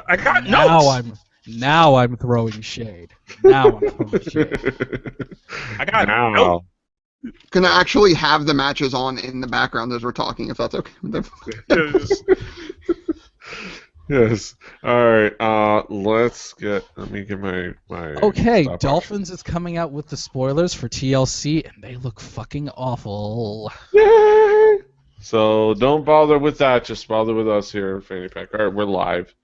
I got notes. Now I'm throwing shade. Now I'm throwing shade. I got notes. Gonna actually have the matches on in the background as we're talking, if that's okay. Yes. All right. Let me get my. Okay, Dolphins is coming out with the spoilers for TLC, and they look fucking awful. Yay! So don't bother with that. Just bother with us here in Fanny Pack. All right, we're live.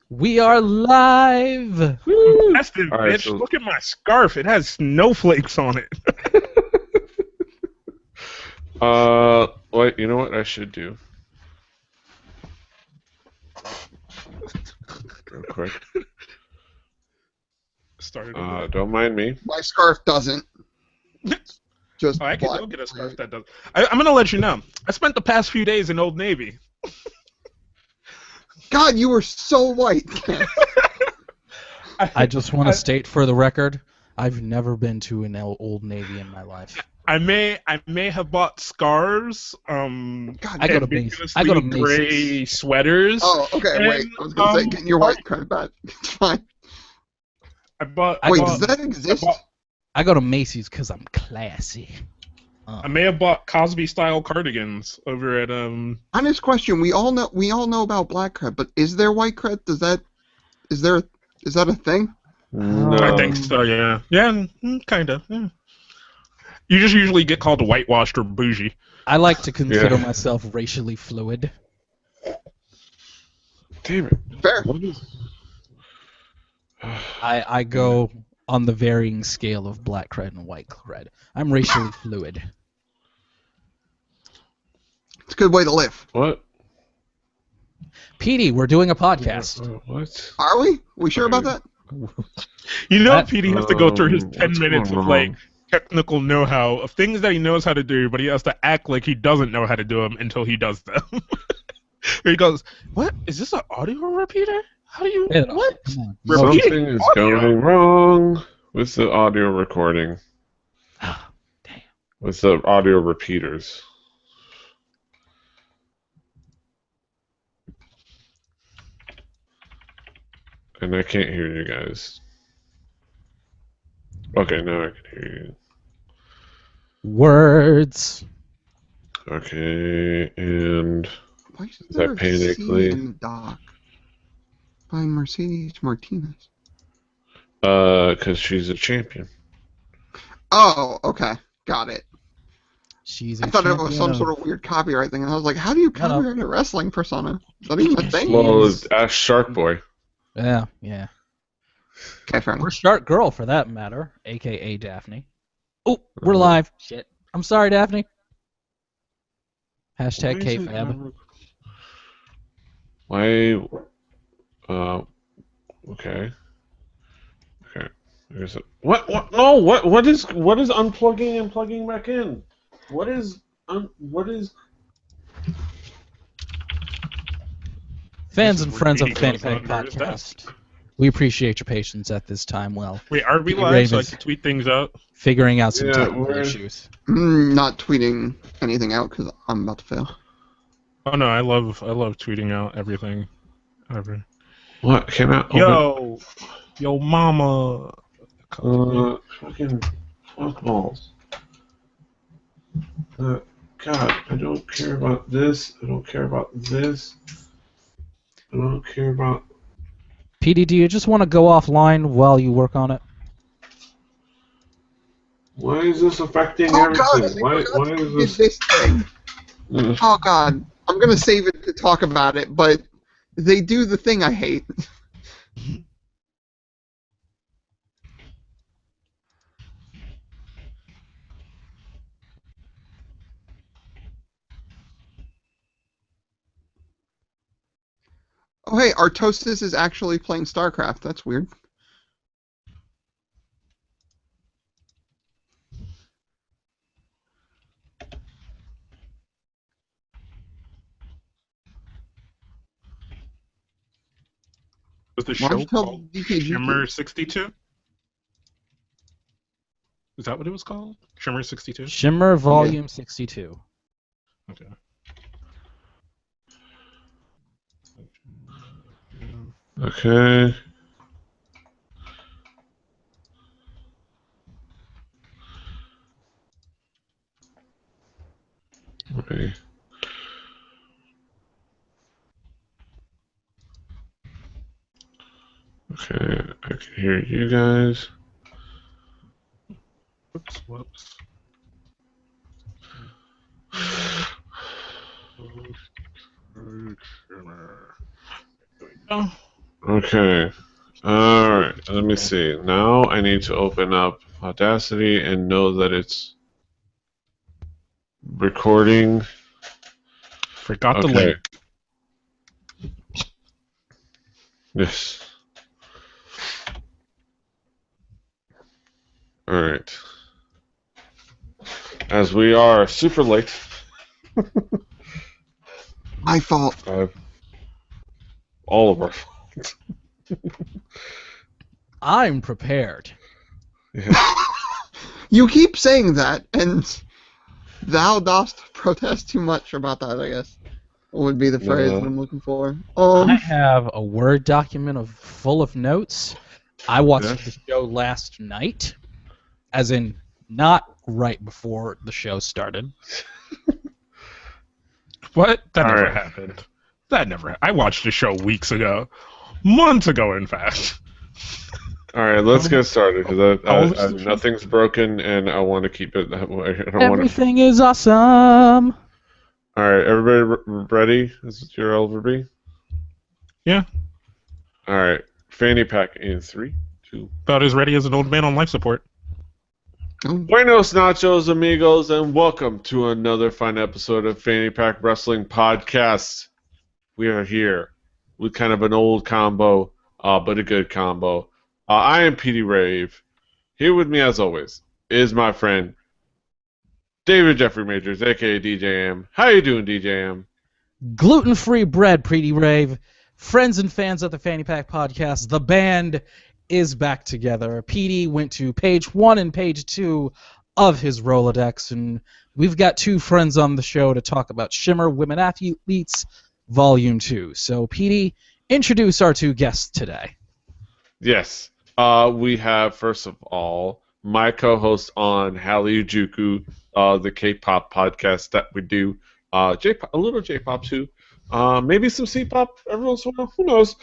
We are live. That's the All right, bitch. so- Look at my scarf. It has snowflakes on it. Wait. You know what I should do? Real quick. Don't mind me. My scarf doesn't. Just I can black. go get a scarf that does. I'm gonna let you know. I spent the past few days in Old Navy. God, you were so white. I just want to state for the record, I've never been to an Old Navy in my life. I may have bought scarves. God, I go to Macy's. Gray sweaters. Oh, okay. And, wait, I was gonna say, getting your white credit back. It's fine. Does that exist? I go to Macy's because I'm classy. I may have bought Cosby-style cardigans over at Honest question. We all know about black cred, but is there white cred? Is that a thing? No. I think so. Yeah. Yeah. Kind of. Yeah. You just usually get called whitewashed or bougie. I like to consider myself racially fluid. Damn it. Fair. What is... I go on the varying scale of black cred and white cred. I'm racially fluid. It's a good way to live. What? Petey, we're doing a podcast. What? Are we? We sure about that? You know, That- Petey has to go through his 10 what's minutes going of like wrong? technical know-how of things that he knows how to do, but he has to act like he doesn't know how to do them until he does them. He goes, "What is this? An audio repeater? How do you what?" Come on. Repeat Something is going wrong with the audio recording. Ah, damn. With the audio repeaters. And I can't hear you guys. Okay, now I can hear you. Words. Okay, and Why is Is there that a Panic scene Lee? in the dock by Mercedes Martinez? because she's a champion. Oh, okay. Got it. She's I thought it was some sort of weird copyright thing, and I was like, how do you No, no. copyright a wrestling persona? Is that even a thing? Well, Yes. it's Ash Shark Boy. Yeah. Okay, fair Or enough. Shark Girl, for that matter, a.k.a. Daphne. Oh, we're live. Shit. I'm sorry, Daphne. Hashtag Why is it KFAB. never- Why? Okay. Okay. There's a, what? No. What is unplugging and plugging back in? What is? Fans and friends of the Fanny Goes Pack under his Podcast, we appreciate your patience at this time. Well, Wait, are we Petey live so I Ravens. can tweet things out? figuring out some Yeah, technical we're- issues. Not tweeting anything out because I'm about to fail. Oh no, I love tweeting out everything. Ever. What came out? Yo, mama. Fucking fuck balls. God, I don't care about this. I don't care about this. I don't care about. PD, do you just want to go offline while you work on it? Why is this affecting Oh god, everything? Why I is did this? this thing. Ugh. Oh god, I'm gonna save it to talk about it, but they do the thing I hate. Oh hey, Artosis is actually playing StarCraft. That's weird. Was the Why don't show you tell called DKG? Shimmer 62? Is that what it was called? Shimmer 62? Shimmer Volume 62. Okay. Okay. Okay. Okay, I can hear you guys. Whoops. Okay. Alright, let me see. Now I need to open up Audacity and know that it's recording. Forgot the link. Yes. Alright. As we are super late. My fault. All of our fault. I'm prepared. Yeah. You keep saying that, and thou dost protest too much about that, I guess. Would be the phrase that I'm looking for. I have a Word document full of notes. I watched the show last night, as in not right before the show started. What? That never happened. That never. I watched the show weeks ago, months ago, in fact. All right, let's get started because nothing's broken, and I want to keep it that way. Everything is awesome. All right, everybody ready? Is it your Elverby? Yeah. All right, Fanny Pack in 3, 2. About as ready as an old man on life support. Buenos nachos, amigos, and welcome to another fun episode of Fanny Pack Wrestling Podcast. We are here with kind of an old combo, but a good combo. I am PD Rave. Here with me, as always, is my friend David Jeffrey Majors, aka DJ M. How you doing, DJ M? Gluten-free bread, Pretty Rave. Friends and fans of the Fanny Pack Podcast, the band is back together. PD went to page 1 and page 2 of his rolodex, and we've got 2 friends on the show to talk about Shimmer Women Athletes Volume 2. So, PD, introduce our 2 guests today. Yes. We have, first of all, my co-host on Hallyu-Juku, the K-pop podcast that we do. A little J-pop too. Maybe some C-pop every once in a while. Who knows?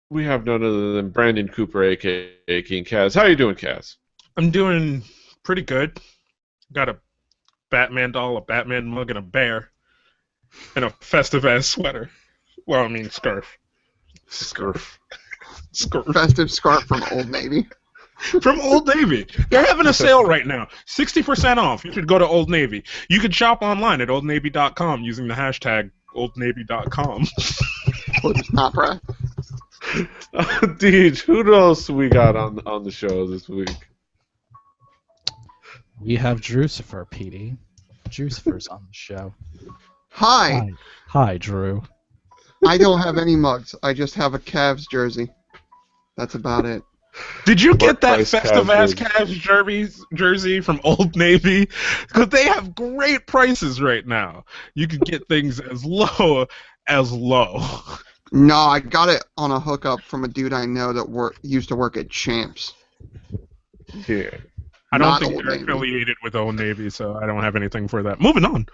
We have none other than Brandon Cooper, a.k.a. King Kaz. How you doing, Kaz? I'm doing pretty good. Got a Batman doll, a Batman mug, and a bear. And a festive-ass sweater. Well, I mean scarf. Scarf. Festive scarf from Old Navy. From Old Navy. They're having a sale right now. 60% off. You should go to Old Navy. You can shop online at oldnavy.com using the hashtag oldnavy.com. It's not right. Deej, who else we got on the show this week? We have Drucifer, PD. Drucifer's on the show. Hi. Hi, Drew. I don't have any mugs. I just have a Cavs jersey. That's about it. Did you get that price festive-ass Cavs jersey from Old Navy? Because they have great prices right now. You can get things as low as low. No, I got it on a hookup from a dude I know that used to work at Champs. Yeah. I don't Not think Old they're Navy. affiliated with Old Navy, so I don't have anything for that. Moving on.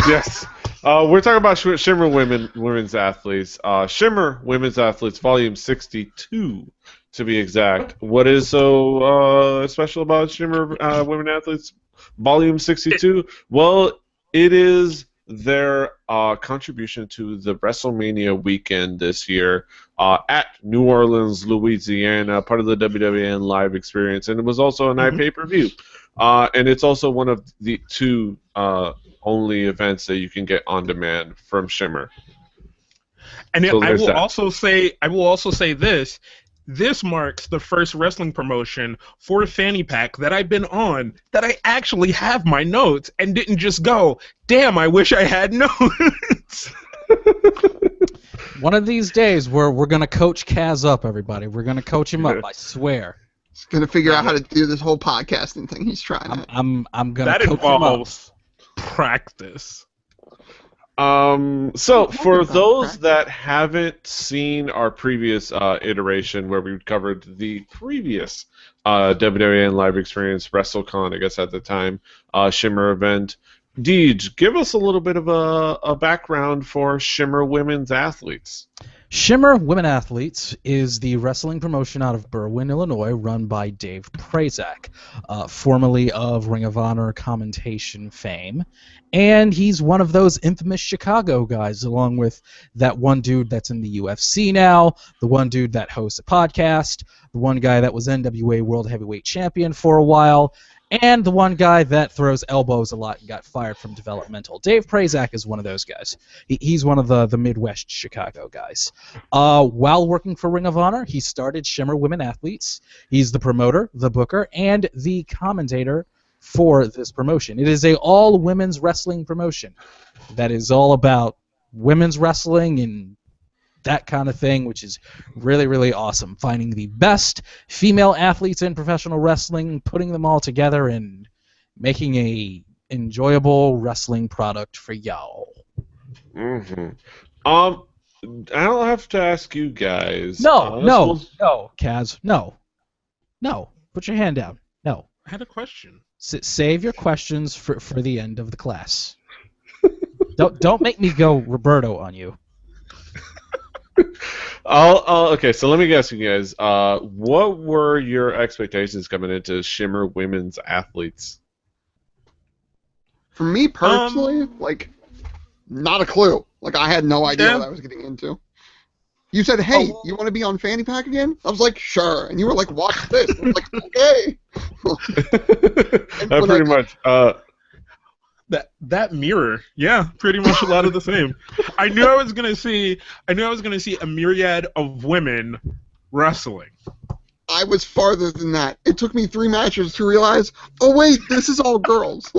Yes. We're talking about Shimmer Women's Athletes. Shimmer Women's Athletes, Volume 62, to be exact. What is so special about Shimmer Women Athletes, Volume 62? Well, it is their contribution to the Wrestlemania weekend this year at New Orleans, Louisiana, part of the WWN Live experience, and it was also an iPay-per-view. And it's also one of the 2 only events that you can get on demand from Shimmer. And So I will that. also say this. This marks the first wrestling promotion for Fanny Pack that I've been on that I actually have my notes and didn't just go, damn, I wish I had notes. One of these days, we're going to coach Kaz up, everybody. We're going to coach him up, I swear. He's gonna figure out how to do this whole podcasting thing he's trying. I'm going to That coach him up. involves practice. So for those that haven't seen our previous iteration where we covered the previous WWN Live Experience WrestleCon, I guess at the time, Shimmer event, Deej, give us a little bit of a background for Shimmer Women's Athletes. Shimmer Women Athletes is the wrestling promotion out of Berwyn, Illinois, run by Dave Prazak, formerly of Ring of Honor commentation fame. And he's one of those infamous Chicago guys, along with that one dude that's in the UFC now, the one dude that hosts a podcast, the one guy that was NWA World Heavyweight Champion for a while, and the one guy that throws elbows a lot and got fired from developmental. Dave Prazak is one of those guys. He's one of the Midwest Chicago guys. While working for Ring of Honor, he started Shimmer Women Athletes. He's the promoter, the booker, and the commentator for this promotion. It is a all-women's wrestling promotion that is all about women's wrestling and that kind of thing, which is really, really awesome. Finding the best female athletes in professional wrestling, putting them all together, and making a enjoyable wrestling product for y'all. Mm-hmm. I don't have to ask you guys. No, Kaz, no. Put your hand down. No. I had a question. Save your questions for the end of the class. Don't make me go Roberto on you. Okay, so let me guess, you guys. What were your expectations coming into Shimmer Women's Athletes? For me personally, not a clue. I had no idea what I was getting into. You said, "Hey, you want to be on Fanny Pack again?" I was like, "Sure." And you were like, "Watch this." I was like, "Okay." Pretty much. That mirror, yeah, pretty much a lot of the same. I knew I was gonna see a myriad of women wrestling. I was farther than that. It took me 3 matches to realize, oh wait, this is all girls.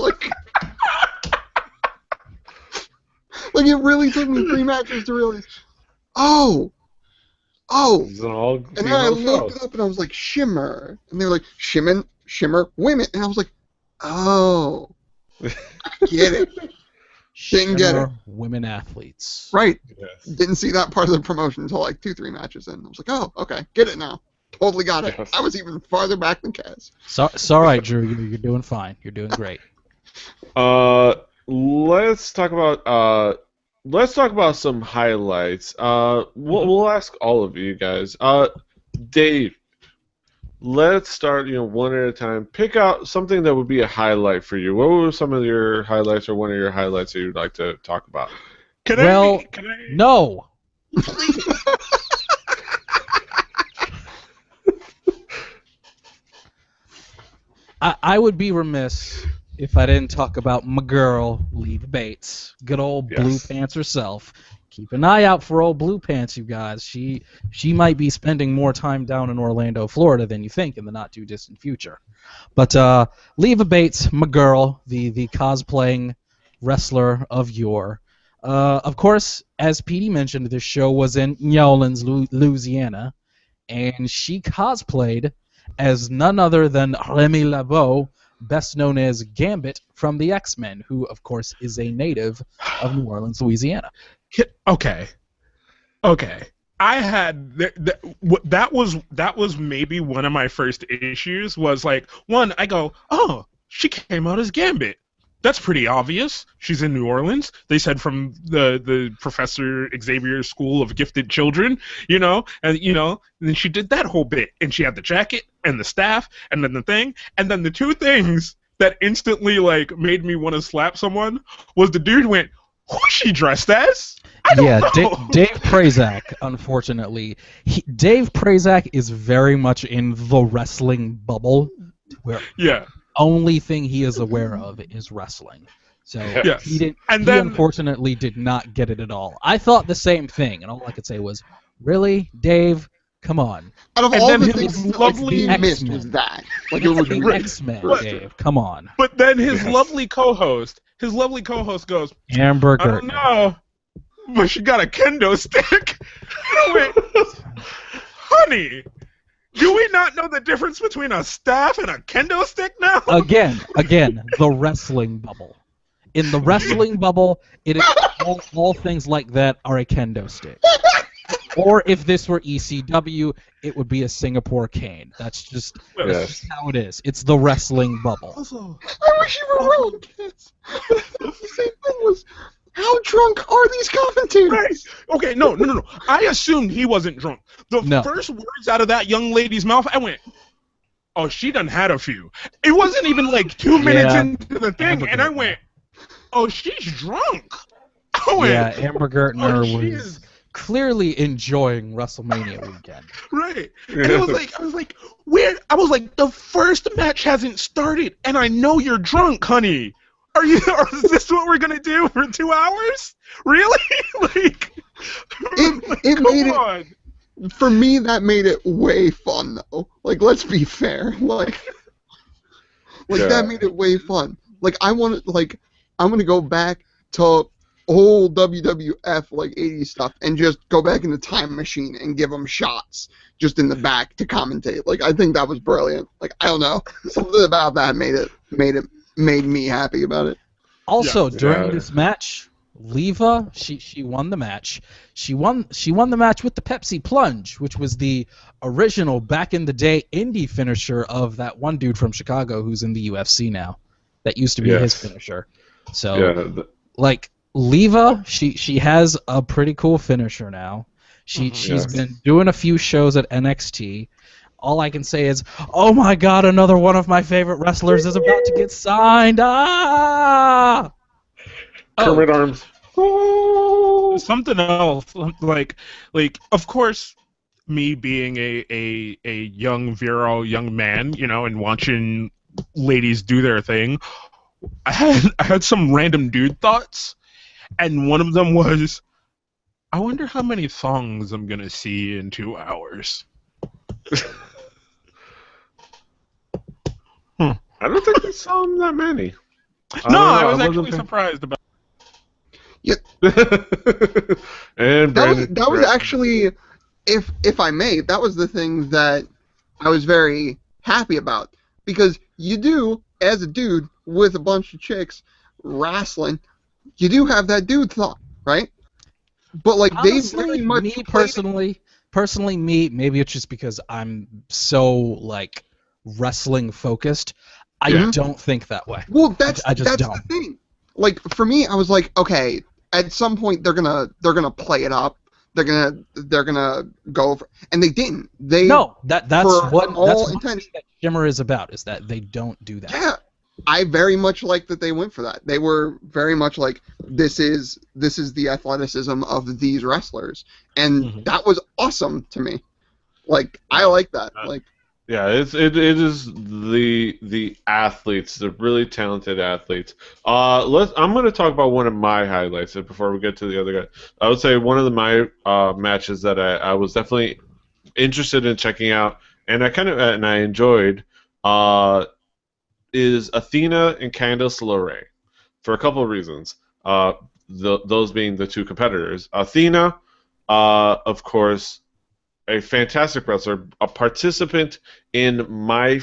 It really took me 3 matches to realize, oh. It's an all And then I looked it up and I was like, Shimmer. And they were like, Shimmer Women. And I was like, oh. Get it. Didn't get it. Women Athletes. Right. Yes. Didn't see that part of the promotion until 2-3 matches in. I was like, oh, okay. Get it now. Totally got it. Yes. I was even farther back than Kaz. It's all right, Drew. You're doing fine. You're doing great. Let's talk about some highlights. We'll ask all of you guys. Dave, let's start, one at a time. Pick out something that would be a highlight for you. What were some of your highlights, or one of your highlights that you'd like to talk about? No. I would be remiss if I didn't talk about my girl, Leva Bates. Good old Blue Pants herself. Keep an eye out for old Blue Pants, you guys. She might be spending more time down in Orlando, Florida than you think in the not-too-distant future. But Leva Bates, my girl, the cosplaying wrestler of yore. Of course, as Petey mentioned, this show was in New Orleans, Louisiana, and she cosplayed as none other than Remy Laveau, best known as Gambit from the X-Men, who, of course, is a native of New Orleans, Louisiana. Okay. I had that was maybe one of my first issues. Was I go, oh, she came out as Gambit. That's pretty obvious. She's in New Orleans. They said from the Professor Xavier's School of Gifted Children, and then she did that whole bit, and she had the jacket and the staff, and then the thing, and then the two things that instantly made me want to slap someone was the dude went, who's she dressed as? I don't know. Dave Prazak, unfortunately. Dave Prazak is very much in the wrestling bubble, where only thing he is aware of is wrestling. So he unfortunately did not get it at all. I thought the same thing, and all I could say was, really, Dave? Come on. Out of all the things that missed was that. It was the X-Men, Dave. Come on. But then his lovely co-host goes, Hamburger. I don't know, but she got a kendo stick. Wait, honey, do we not know the difference between a staff and a kendo stick now? Again, the wrestling bubble. In the wrestling bubble, it is all things like that are a kendo stick. Or if this were ECW, it would be a Singapore cane. That's just how it is. It's the wrestling bubble. Also, I wish you were wrong, Kaz. The same thing was, how drunk are these commentators? Right. Okay, no. I assumed he wasn't drunk. The first words out of that young lady's mouth, I went, oh, she done had a few. It wasn't even like 2 minutes into the thing, and I went, oh, she's drunk. I went, Amber Gertner was clearly enjoying WrestleMania weekend. Right. And I was like, where? I was like, the first match hasn't started, and I know you're drunk, honey. Is this what we're gonna do for 2 hours? Really? It made it. For me, that made it way fun, though. Like, let's be fair. That made it way fun. I'm gonna go back to old WWF 80s stuff and just go back in the time machine and give them shots just in the back to commentate. I think that was brilliant. I don't know, something about that made me happy about it. Also, during this match, Leva, she won the match. She won the match with the Pepsi Plunge, which was the original back in the day indie finisher of that one dude from Chicago who's in the UFC now. That used to be his finisher. So Leva, she has a pretty cool finisher now. She's been doing a few shows at NXT. All I can say is, oh my God, another one of my favorite wrestlers is about to get signed. Kermit arms. Something else, of course, me being a young virile young man, and watching ladies do their thing, I had some random dude thoughts, and one of them was, I wonder how many songs I'm gonna see in 2 hours. I don't think we saw him that many. I was actually surprised about. Yeah. And that was actually, if I may, that was the thing that I was very happy about, because you do, as a dude with a bunch of chicks wrestling, you do have that dude thought, right? But honestly, they very much me personally, maybe it's just because I'm so wrestling focused. I don't think that way. Well, that's don't. The thing. For me, I was like, okay, at some point they're gonna play it up. They're gonna go for, and they didn't. That's what Shimmer is about. Is that they don't do that. Yeah, I very much like that they went for that. They were very much like, this is the athleticism of these wrestlers, and that was awesome to me. I like that. Yeah, it is the athletes, the really talented athletes. I'm going to talk about one of my highlights before we get to the other guy. I would say one of my matches that I was definitely interested in checking out, and I enjoyed, is Athena and Candice LeRae, for a couple of reasons. Those being the two competitors. Athena, of course, a fantastic wrestler, a participant in one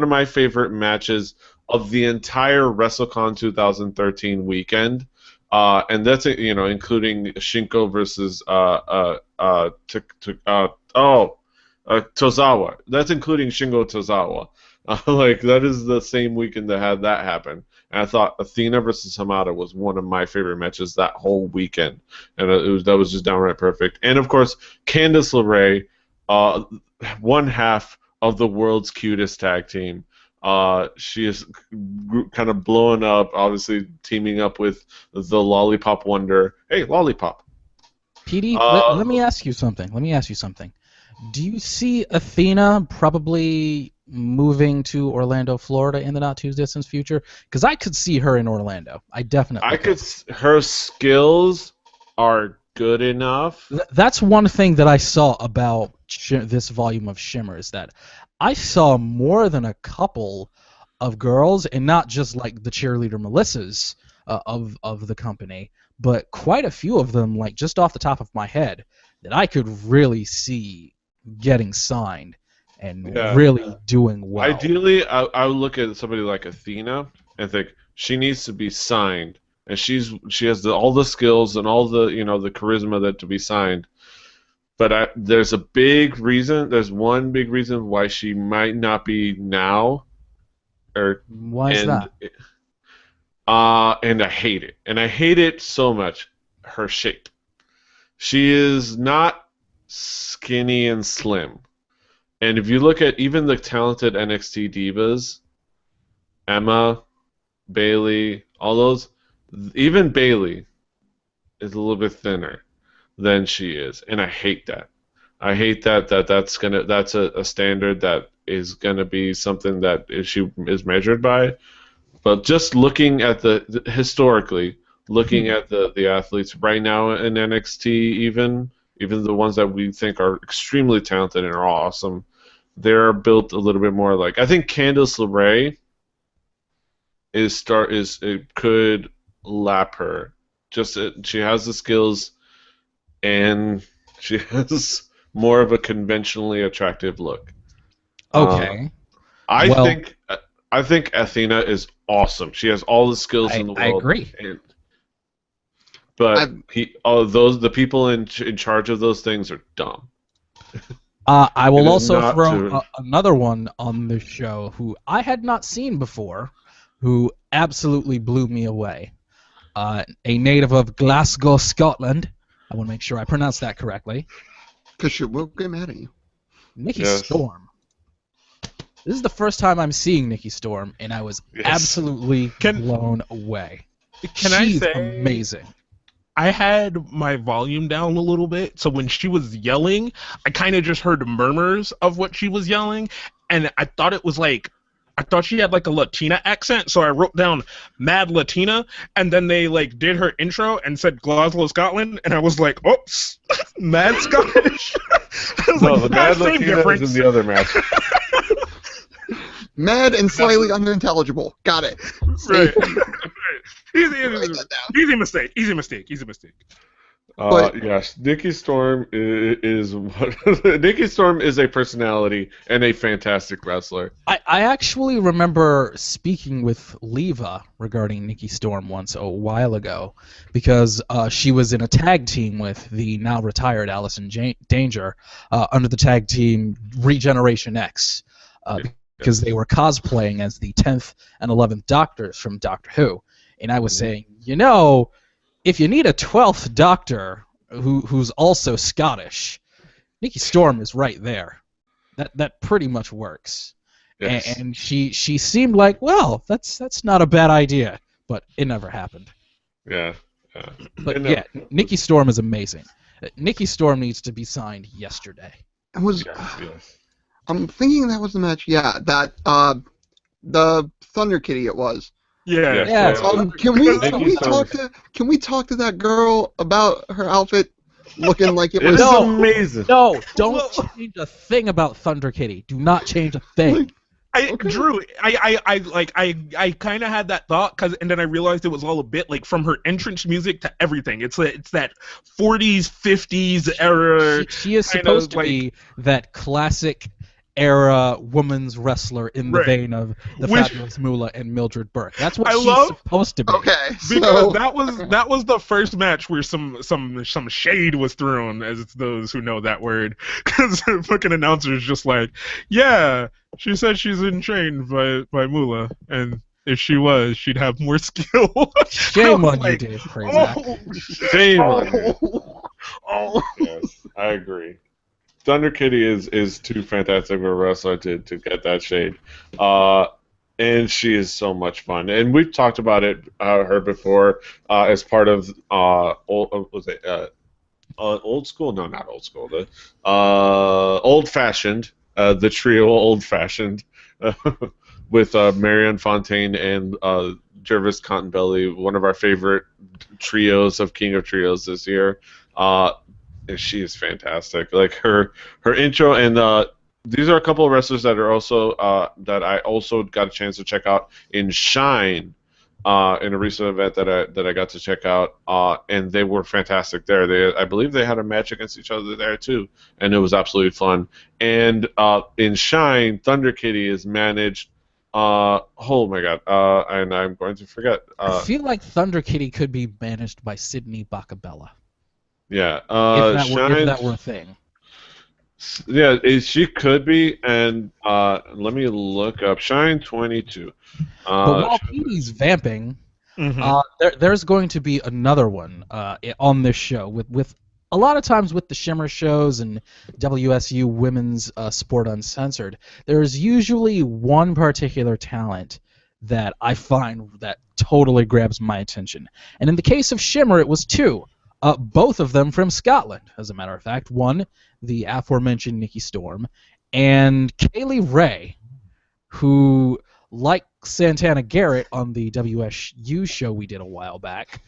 of my favorite matches of the entire WrestleCon 2013 weekend, and that's including Shinko versus Tozawa. That's including Shingo Tozawa. That is the same weekend that had that happen. And I thought Athena versus Hamada was one of my favorite matches that whole weekend, and that was just downright perfect. And of course, Candice LeRae, one half of the world's cutest tag team. She is kind of blowing up, obviously teaming up with the Lollipop Wonder. Hey, Lollipop. PD, let me ask you something. Do you see Athena probably moving to Orlando, Florida in the not-too-distant future? Because I could see her in Orlando. I definitely could. Her skills are good enough. That's one thing that I saw about this volume of Shimmer, is that I saw more than a couple of girls, and not just the cheerleader Melissas of the company, but quite a few of them, just off the top of my head, that I could really see getting signed and really doing well. Ideally, I would look at somebody like Athena and think she needs to be signed, and she has all the skills and all the the charisma that to be signed. But there's one big reason why she might not be now. Why is that? And I hate it, and I hate it so much. Her shape. She is not skinny and slim. And if you look at even the talented NXT divas, Emma, Bayley, all those, even Bayley is a little bit thinner than she is, and I hate that. I hate that's a standard that is gonna be something that she is measured by. But just looking at historically, looking at the athletes right now in NXT, even the ones that we think are extremely talented and are awesome, they're built a little bit more like, I think Candice LeRae could lap her. She has the skills, and she has more of a conventionally attractive look. Okay. I think Athena is awesome. She has all the skills in the world. I agree. But the people in charge of those things are dumb. I will also throw another one on the show who I had not seen before, who absolutely blew me away. A native of Glasgow, Scotland. I want to make sure I pronounce that correctly. Because she will get mad at you. Nikki Storm. This is the first time I'm seeing Nikki Storm, and I was absolutely blown away. She's amazing. I had my volume down a little bit, so when she was yelling, I kind of just heard murmurs of what she was yelling, and I thought she had like a Latina accent, so I wrote down Mad Latina, and then they like did her intro and said Glasgow, Scotland, and I was like, oops, Mad Scottish. I was the Mad Latina is in the other match. Mad and slightly unintelligible. Got it. Right. Easy mistake. Yes, Nikki Storm is Nikki Storm is a personality and a fantastic wrestler. I actually remember speaking with Leva regarding Nikki Storm once a while ago, because she was in a tag team with the now retired Allison Danger under the tag team Regeneration X, because they were cosplaying as the 10th and 11th Doctors from Doctor Who. And I was saying, if you need a 12th Doctor who's also Scottish, Nikki Storm is right there. That pretty much works. Yes. And she seemed like, well, that's not a bad idea, but it never happened. Yeah. But Nikki Storm is amazing. Nikki Storm needs to be signed yesterday. Yes. I'm thinking that was the match. Yeah, that the Thunder Kitty it was. Yeah. Can we talk to that girl about her outfit looking like it was amazing? No, don't change a thing about Thunder Kitty. Do not change a thing. Drew, I kind of had that thought, and then I realized it was all a bit like from her entrance music to everything. It's that 40s, 50s era. She is supposed to be that classic era woman's wrestler in the vein of the Fabulous Moolah and Mildred Burke. That's what she's supposed to be. Okay, because that was the first match where some shade was thrown, as it's those who know that word, because the fucking announcer is just like, yeah, she said she's in trained by Moolah, and if she was, she'd have more skill. Shame on you, Dave Prazak. Shame on you. Yes, I agree. Thunder Kitty is too fantastic of a wrestler to get that shade, and she is so much fun. And we've talked about her before as part of old school? No, not old school. The old fashioned, the trio old fashioned with Marianne Fontaine and Jervis Cottonbelly, one of our favorite trios of King of Trios this year. She is fantastic. Like her intro, and these are a couple of wrestlers that are also that I also got a chance to check out in Shine in a recent event that I got to check out, and they were fantastic there. I believe they had a match against each other there too, and it was absolutely fun. And in Shine, Thunder Kitty is managed Oh my god. And I'm going to forget. I feel like Thunder Kitty could be managed by Sydney Bacabella. Yeah. If that were a thing. Yeah, she could be, and let me look up Shine 22. But while Petey's vamping, there's going to be another one on this show with a lot of times with the Shimmer shows and WSU Women's Sport Uncensored. There's usually one particular talent that I find that totally grabs my attention, and in the case of Shimmer, it was two. Both of them from Scotland, as a matter of fact. One, the aforementioned Nikki Storm, and Kaylee Ray, who, like Santana Garrett on the WSU show we did a while back,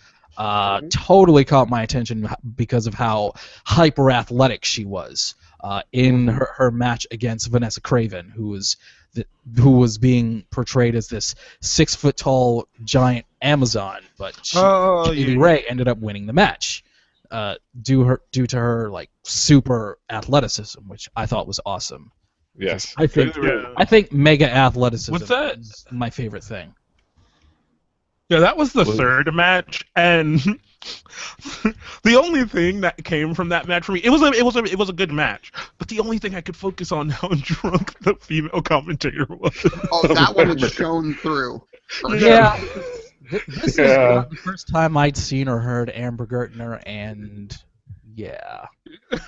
totally caught my attention because of how hyper-athletic she was in her match against Vanessa Craven, who was being portrayed as this 6-foot-tall giant Amazon, but Kaylee Ray ended up winning the match due to her like super athleticism, which I thought was awesome. Yes, I think mega athleticism is my favorite thing. Yeah, that was the third match, and the only thing that came from that match for me, it was a good match, but the only thing I could focus on how drunk the female commentator was. Oh, that one had shown through. Yeah, this is not the first time I'd seen or heard Amber Gertner, and yeah,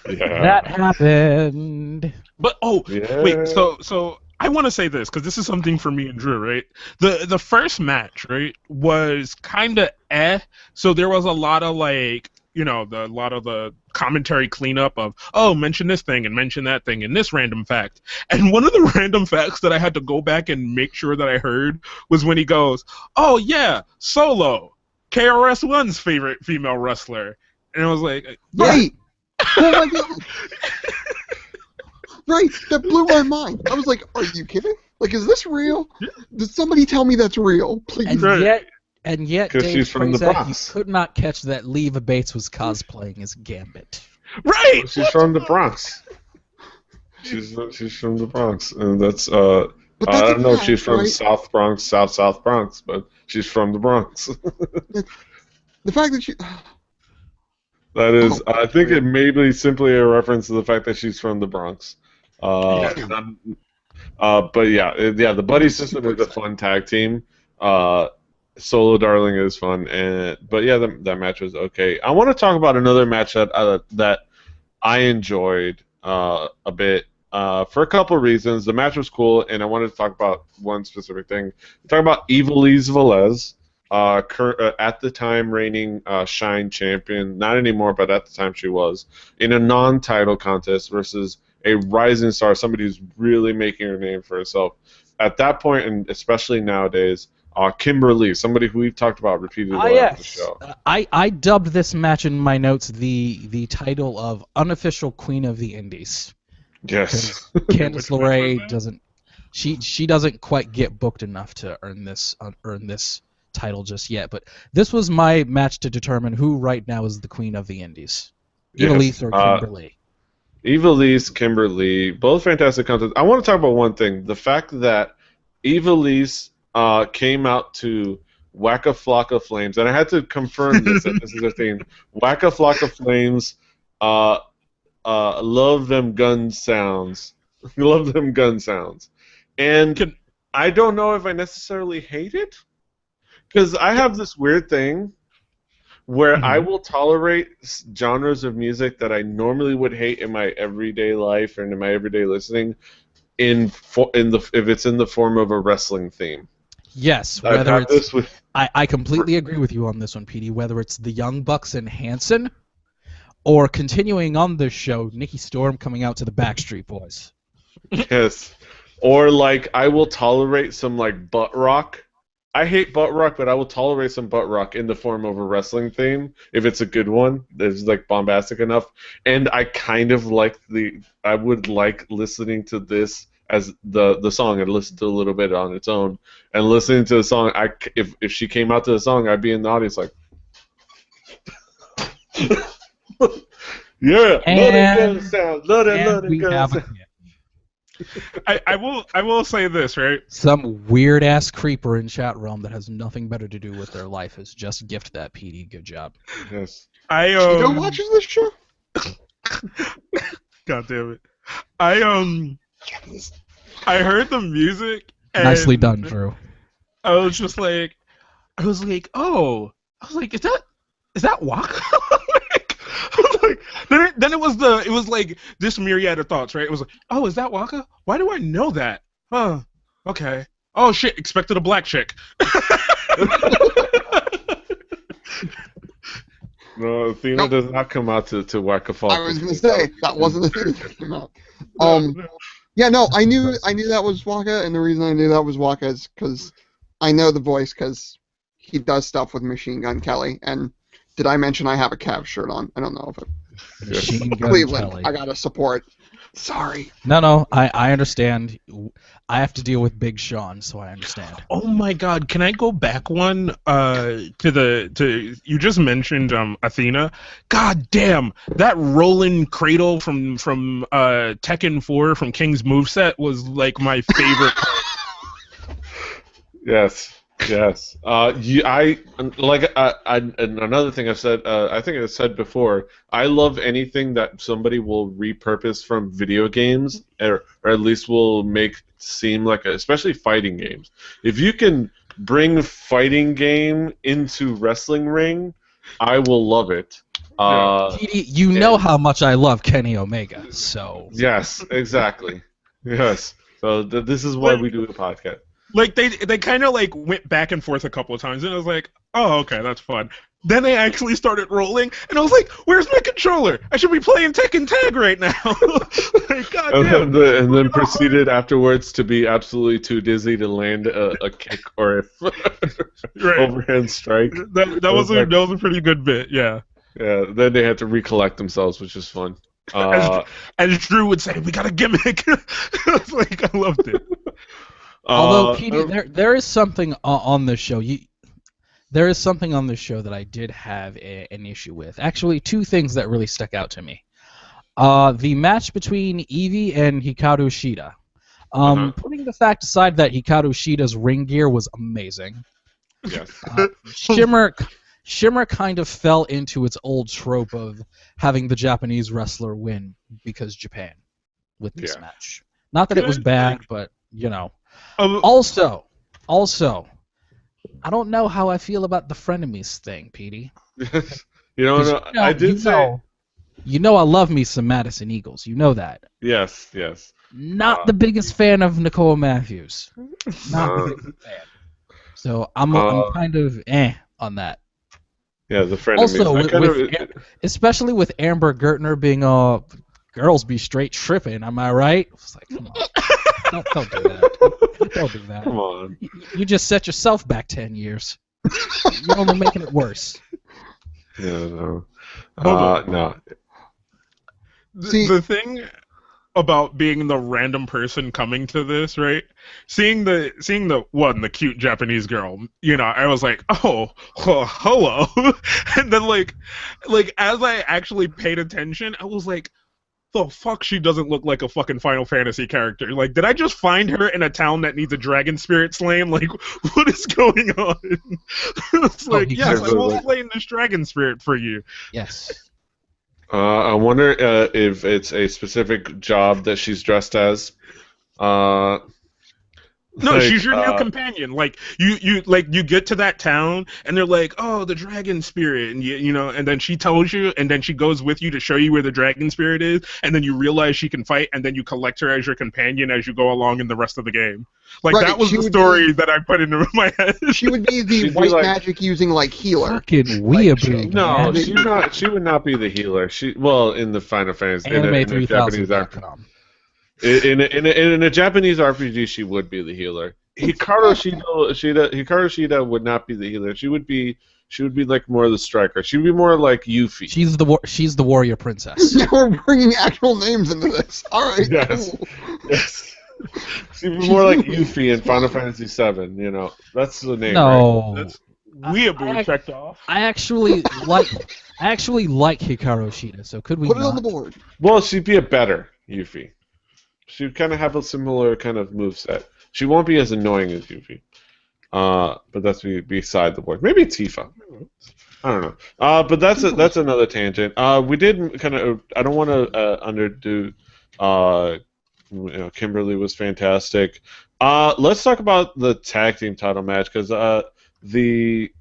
that happened. But wait, so. I want to say this because this is something for me and Drew, right? The first match, right, was kind of so there was a lot of like, a lot of the commentary cleanup of, mention this thing and mention that thing and this random fact. And one of the random facts that I had to go back and make sure that I heard was when he goes, oh yeah, Solo, KRS-One's favorite female wrestler. And I was like, right. Oh my god. Right, that blew my mind. I was like, are you kidding? Like, is this real? Did somebody tell me that's real? Please. And yet, Dave she's from the Bronx. You could not catch that Leva Bates was cosplaying as Gambit. Right! She's from the Bronx. She's from the Bronx, and that's I don't know if she's from South Bronx, South Bronx, but she's from the Bronx. The fact that she... That is, I think it may be simply a reference to the fact that she's from the Bronx. But the buddy system is a fun tag team. Solo Darling is fun, but yeah, that match was okay. I want to talk about another match that I enjoyed a bit for a couple of reasons. The match was cool, and I wanted to talk about one specific thing. Talk about Ivelisse Velez. At the time reigning Shine champion, not anymore, but at the time she was, in a non-title contest versus a rising star, somebody who's really making her name for herself. At that point, and especially nowadays, Kimberly, somebody who we've talked about repeatedly on the show. I dubbed this match in my notes the title of Unofficial Queen of the Indies. Yes. Candice LeRae doesn't she doesn't quite get booked enough to earn this title just yet, but this was my match to determine who right now is the Queen of the Indies. Ivelisse or Kimberly. Ivelisse, Kimberly, both fantastic contests. I want to talk about one thing. The fact that Ivelisse came out to Whack a Flock of Flames, and I had to confirm this, that this is a thing. Whack a Flock of Flames, love them gun sounds. Love them gun sounds. And I don't know if I necessarily hate it. Because I have this weird thing where I will tolerate genres of music that I normally would hate in my everyday life and in my everyday listening, if it's in the form of a wrestling theme. Yes, I completely agree with you on this one, Petey. Whether it's the Young Bucks and Hanson, or continuing on this show, Nikki Storm coming out to the Backstreet Boys. Yes, or like I will tolerate some like butt rock. I hate butt rock, but I will tolerate some butt rock in the form of a wrestling theme if it's a good one that's like bombastic enough. And I kind of like I would like listening to this as the song. I'd listen to a little bit on its own, and listening to the song. If she came out to the song, I'd be in the audience like, yeah, let it go sound, let it go sound. I will say this, right? Some weird ass creeper in chat realm that has nothing better to do with their life is just gift that PD. Good job. Yes. Cheeto watches this show? God damn it. I heard the music and Nicely done, Drew. I was like, oh, is that Waka? Then it was like this myriad of thoughts, right? It was like, oh, is that Waka? Why do I know that? Huh. Okay. Oh shit, expected a black chick. No, Athena does not come out to whack a fall. I was gonna say that wasn't the thing that came out. Yeah, no, I knew that was Waka, and the reason I knew that was Waka is because I know the voice because he does stuff with Machine Gun Kelly. And did I mention I have a Cavs shirt on? I don't know if it. Machine Gun Cleveland. Kelly. I gotta support. Sorry. No, I understand. I have to deal with Big Sean, so I understand. Oh my God! Can I go back one to you just mentioned Athena? God damn, that rolling cradle from Tekken 4 from King's moveset was like my favorite. Yes. Another thing I've said. I think I said before. I love anything that somebody will repurpose from video games, or at least will make seem like, especially fighting games. If you can bring fighting game into wrestling ring, I will love it. You know how much I love Kenny Omega, so. Yes, exactly. Yes. So this is why we do the podcast. Like they kind of like went back and forth a couple of times, and I was like, oh, okay, that's fun. Then they actually started rolling, and I was like, where's my controller? I should be playing Tekken Tag right now. Like, God damn. And then proceeded afterwards to be absolutely too dizzy to land a kick or a overhand strike. That was a pretty good bit, yeah. Yeah. Then they had to recollect themselves, which is fun. As Drew would say, we got a gimmick. I was like, I loved it. Although, PD, there is something on this show. There is something on this show that I did have an issue with. Actually, two things that really stuck out to me. The match between Evie and Hikaru Shida. Putting the fact aside that Hikaru Shida's ring gear was amazing. Yes. Shimmer kind of fell into its old trope of having the Japanese wrestler win because Japan with this match. Not that it was bad, but, you know. Also, I don't know how I feel about the frenemies thing, Petey. I did say. You know I love me some Madison Eagles. You know that. Yes. Not the biggest fan of Nicole Matthews. Not the biggest fan. So I'm kind of on that. Yeah, the frenemies. Also, especially with Amber Gertner being girls be straight tripping. Am I right? It's like, come on. Don't do that. Don't do that. Come on. You just set yourself back 10 years. You're only making it worse. Yeah, no. No. The thing about being the random person coming to this, right? Seeing the cute Japanese girl, I was like, oh, hello. And then like as I actually paid attention, I was like, the fuck, she doesn't look like a fucking Final Fantasy character. Like, did I just find her in a town that needs a dragon spirit slain? Like, what is going on? It's like, yes, I will slay this dragon spirit for you. Yes. I wonder if it's a specific job that she's dressed as. No, she's your new companion. Like you get to that town and they're like, oh, the dragon spirit, and and then she tells you, and then she goes with you to show you where the dragon spirit is, and then you realize she can fight, and then you collect her as your companion as you go along in the rest of the game. Like that was the story that I put into my head. She would be the white magic using healer. Fucking weeaboo. No, she would not be the healer. In the Final Fantasy, in the Japanese RPG. In a Japanese RPG, she would be the healer. Hikaru Shida would not be the healer. She would be like more of the striker. She would be more like Yuffie. She's the warrior princess. Now we're bringing actual names into this. All right. Yes. She'd be more like Yuffie in Final Fantasy VII. That's the name. No. Right? That's weeaboo checked off. I actually like Hikaru Shida. So could we put it on the board? Well, she'd be a better Yuffie. She would kind of have a similar kind of moveset. She won't be as annoying as Yuffie. But that's beside the point. Maybe Tifa. I don't know. But that's another tangent. We did kind of. I don't want to underdo. Kimberly was fantastic. Let's talk about the tag team title match because the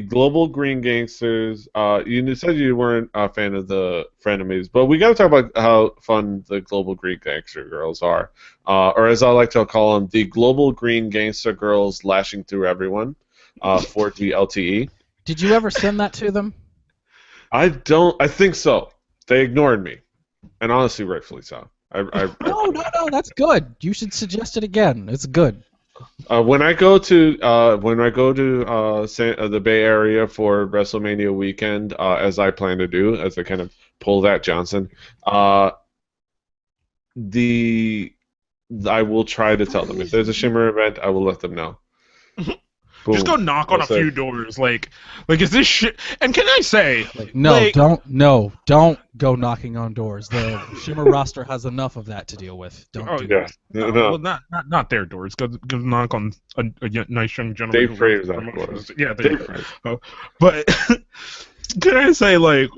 Global Green Gangsters. You said you weren't a fan of the frenemies, but we got to talk about how fun the Global Green Gangster girls are, or as I like to call them, the Global Green Gangster girls lashing through everyone. 4G LTE. Did you ever send that to them? I don't. I think so. They ignored me, and honestly, rightfully so. No, that's good. You should suggest it again. It's good. When I go to the Bay Area for WrestleMania weekend, as I plan to do, as I kind of pull that Johnson, I will try to tell them if there's a Shimmer event. I will let them know. Boom. Just go knock on a few doors, like is this shit? And can I say, don't go knocking on doors. The Shimmer roster has enough of that to deal with. Don't do that. No. Well, not their doors. Go knock on a nice young gentleman. Dave Fraser's doors. Yeah, Dave Fraser. But can I say,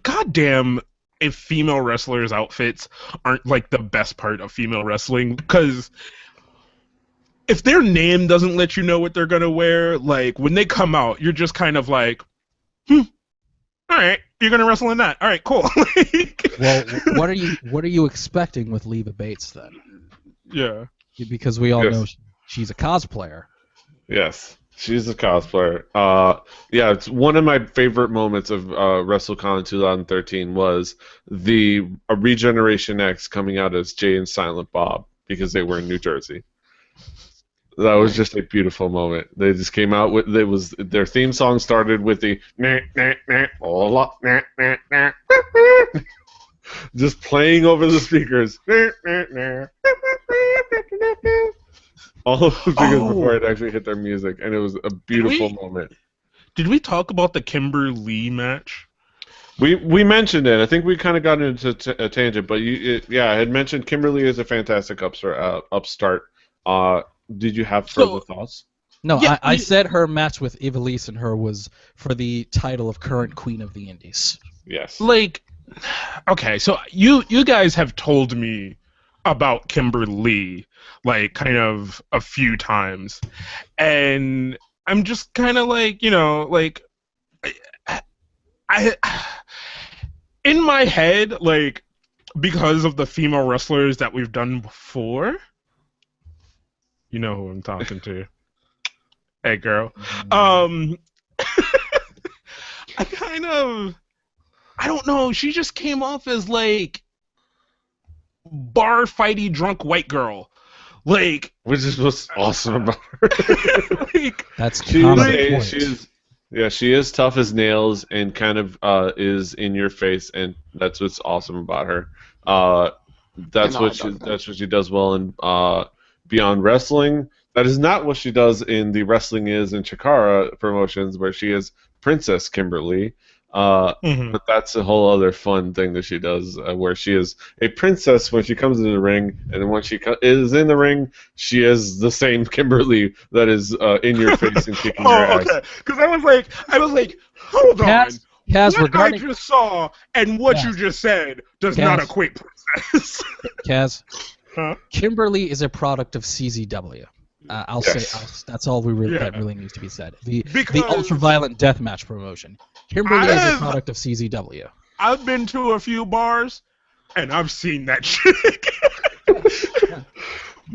goddamn. If female wrestlers' outfits aren't the best part of female wrestling, because if their name doesn't let you know what they're gonna wear, when they come out, you're just kind of all right, you're gonna wrestle in that. All right, cool. Well, what are you expecting with Leva Bates then? Yeah, because we all know she's a cosplayer. Yes. She's a cosplayer. It's one of my favorite moments of WrestleCon 2013 was the Regeneration X coming out as Jay and Silent Bob because they were in New Jersey. That was just a beautiful moment. They just came out with their theme song started with the just playing over the speakers. All of the figures before it actually hit their music, and it was a beautiful moment. Did we talk about the Kimberly match? We mentioned it. I think we kind of got into a tangent, but I had mentioned Kimberly is a fantastic upstart. Did you have further thoughts? No, I said her match with Ivelisse and her was for the title of current Queen of the Indies. Yes. Okay, so you guys have told me about Kimberly, kind of a few times, and I'm just kind of I in my head, because of the female wrestlers that we've done before, you know who I'm talking to. Hey, girl. I don't know, she just came off as bar fighty drunk white girl, which is what's awesome about her. That's common. She is tough as nails and kind of is in your face, and that's what's awesome about her. That's what she does well in Beyond Wrestling. That is not what she does in the Wrestling Is and Chikara promotions, where she is Princess Kimberly. But that's a whole other fun thing that she does, where she is a princess when she comes into the ring, and then when she is in the ring, she is the same Kimberly that is in your face and kicking your ass. Okay. Because I was like, hold on. Kaz, what I just saw and what you just said does not equate princess. Kaz, huh? Kimberly is a product of CZW. I'll say that's all that really needs to be said. The ultra-violent deathmatch promotion. Kimberly is a product of CZW. I've been to a few bars, and I've seen that shit.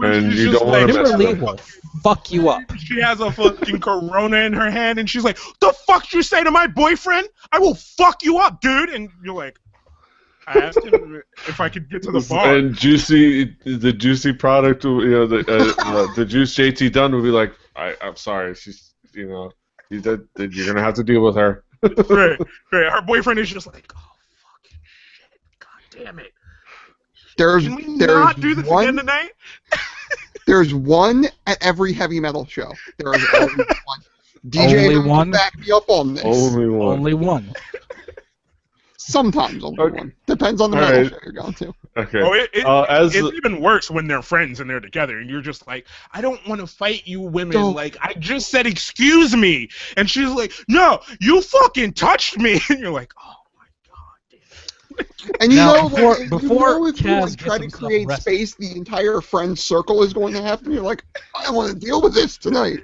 And you don't want to mess Kimberly with will fuck you up. She has a fucking Corona in her hand, and she's like, "The fuck you say to my boyfriend? I will fuck you up, dude!" And you're like, I asked him if I could get to the bar. And the juicy product, the Juice JT Dunn would be like, I'm sorry, she's, you're gonna have to deal with her. Right. Her boyfriend is just like, oh fucking shit, god damn it. Can we not do this again tonight? There's one at every heavy metal show. There is only one. DJ Only one? Back me up on this. Only one. Only one. Sometimes I'll do one. Depends on the metal show you're going to. Okay. Oh, it's even worse when they're friends and they're together, and you're just like, I don't want to fight you women. Like, I just said, excuse me. And she's like, no, you fucking touched me. And you're like, oh, my God. And before if Kaz you try to gets create himself space, the entire friend circle is going to happen. You're like, I don't want to deal with this tonight.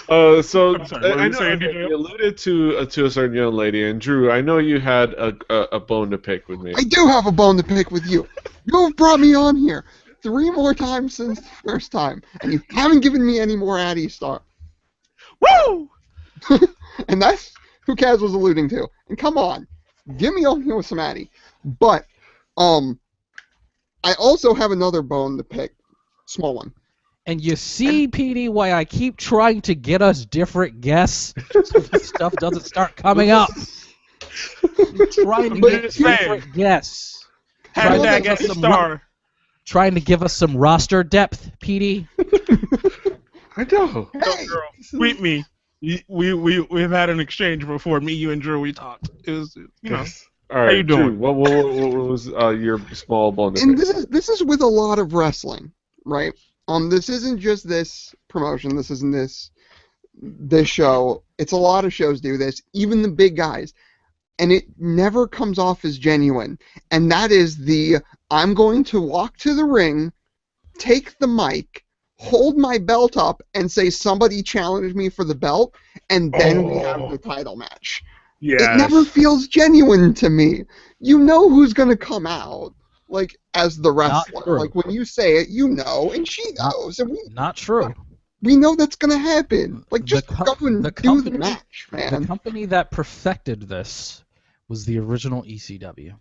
So I'm sorry, I know you alluded to a certain young lady, and Drew, I know you had a bone to pick with me. I do have a bone to pick with you. You've brought me on here 3 more times since the first time, and you haven't given me any more Addy stuff. Woo! And that's who Kaz was alluding to. And come on, give me on here with some Addy. But I also have another bone to pick, small one. And you see, PD, why I keep trying to get us different guests so this stuff doesn't start coming up. Trying to get different guests. Hashtag get star. Trying to give us some roster depth, PD. I know. Hey! Girl, tweet me. We've had an exchange before. Me, you, and Drew, we talked. It was, you know. All right, how you doing? Drew, what was your small bone to And pick? this is with a lot of wrestling, right? This isn't just this promotion. This isn't this show. It's a lot of shows do this, even the big guys, and it never comes off as genuine. And that is I'm going to walk to the ring, take the mic, hold my belt up, and say somebody challenged me for the belt, and then we have the title match. Yes. It never feels genuine to me. You know who's going to come out. Like, as the wrestler. Like, when you say it, you know, and she knows. And Not true. we know that's going to happen. Like, just go and do the match, man. The company that perfected this was the original ECW.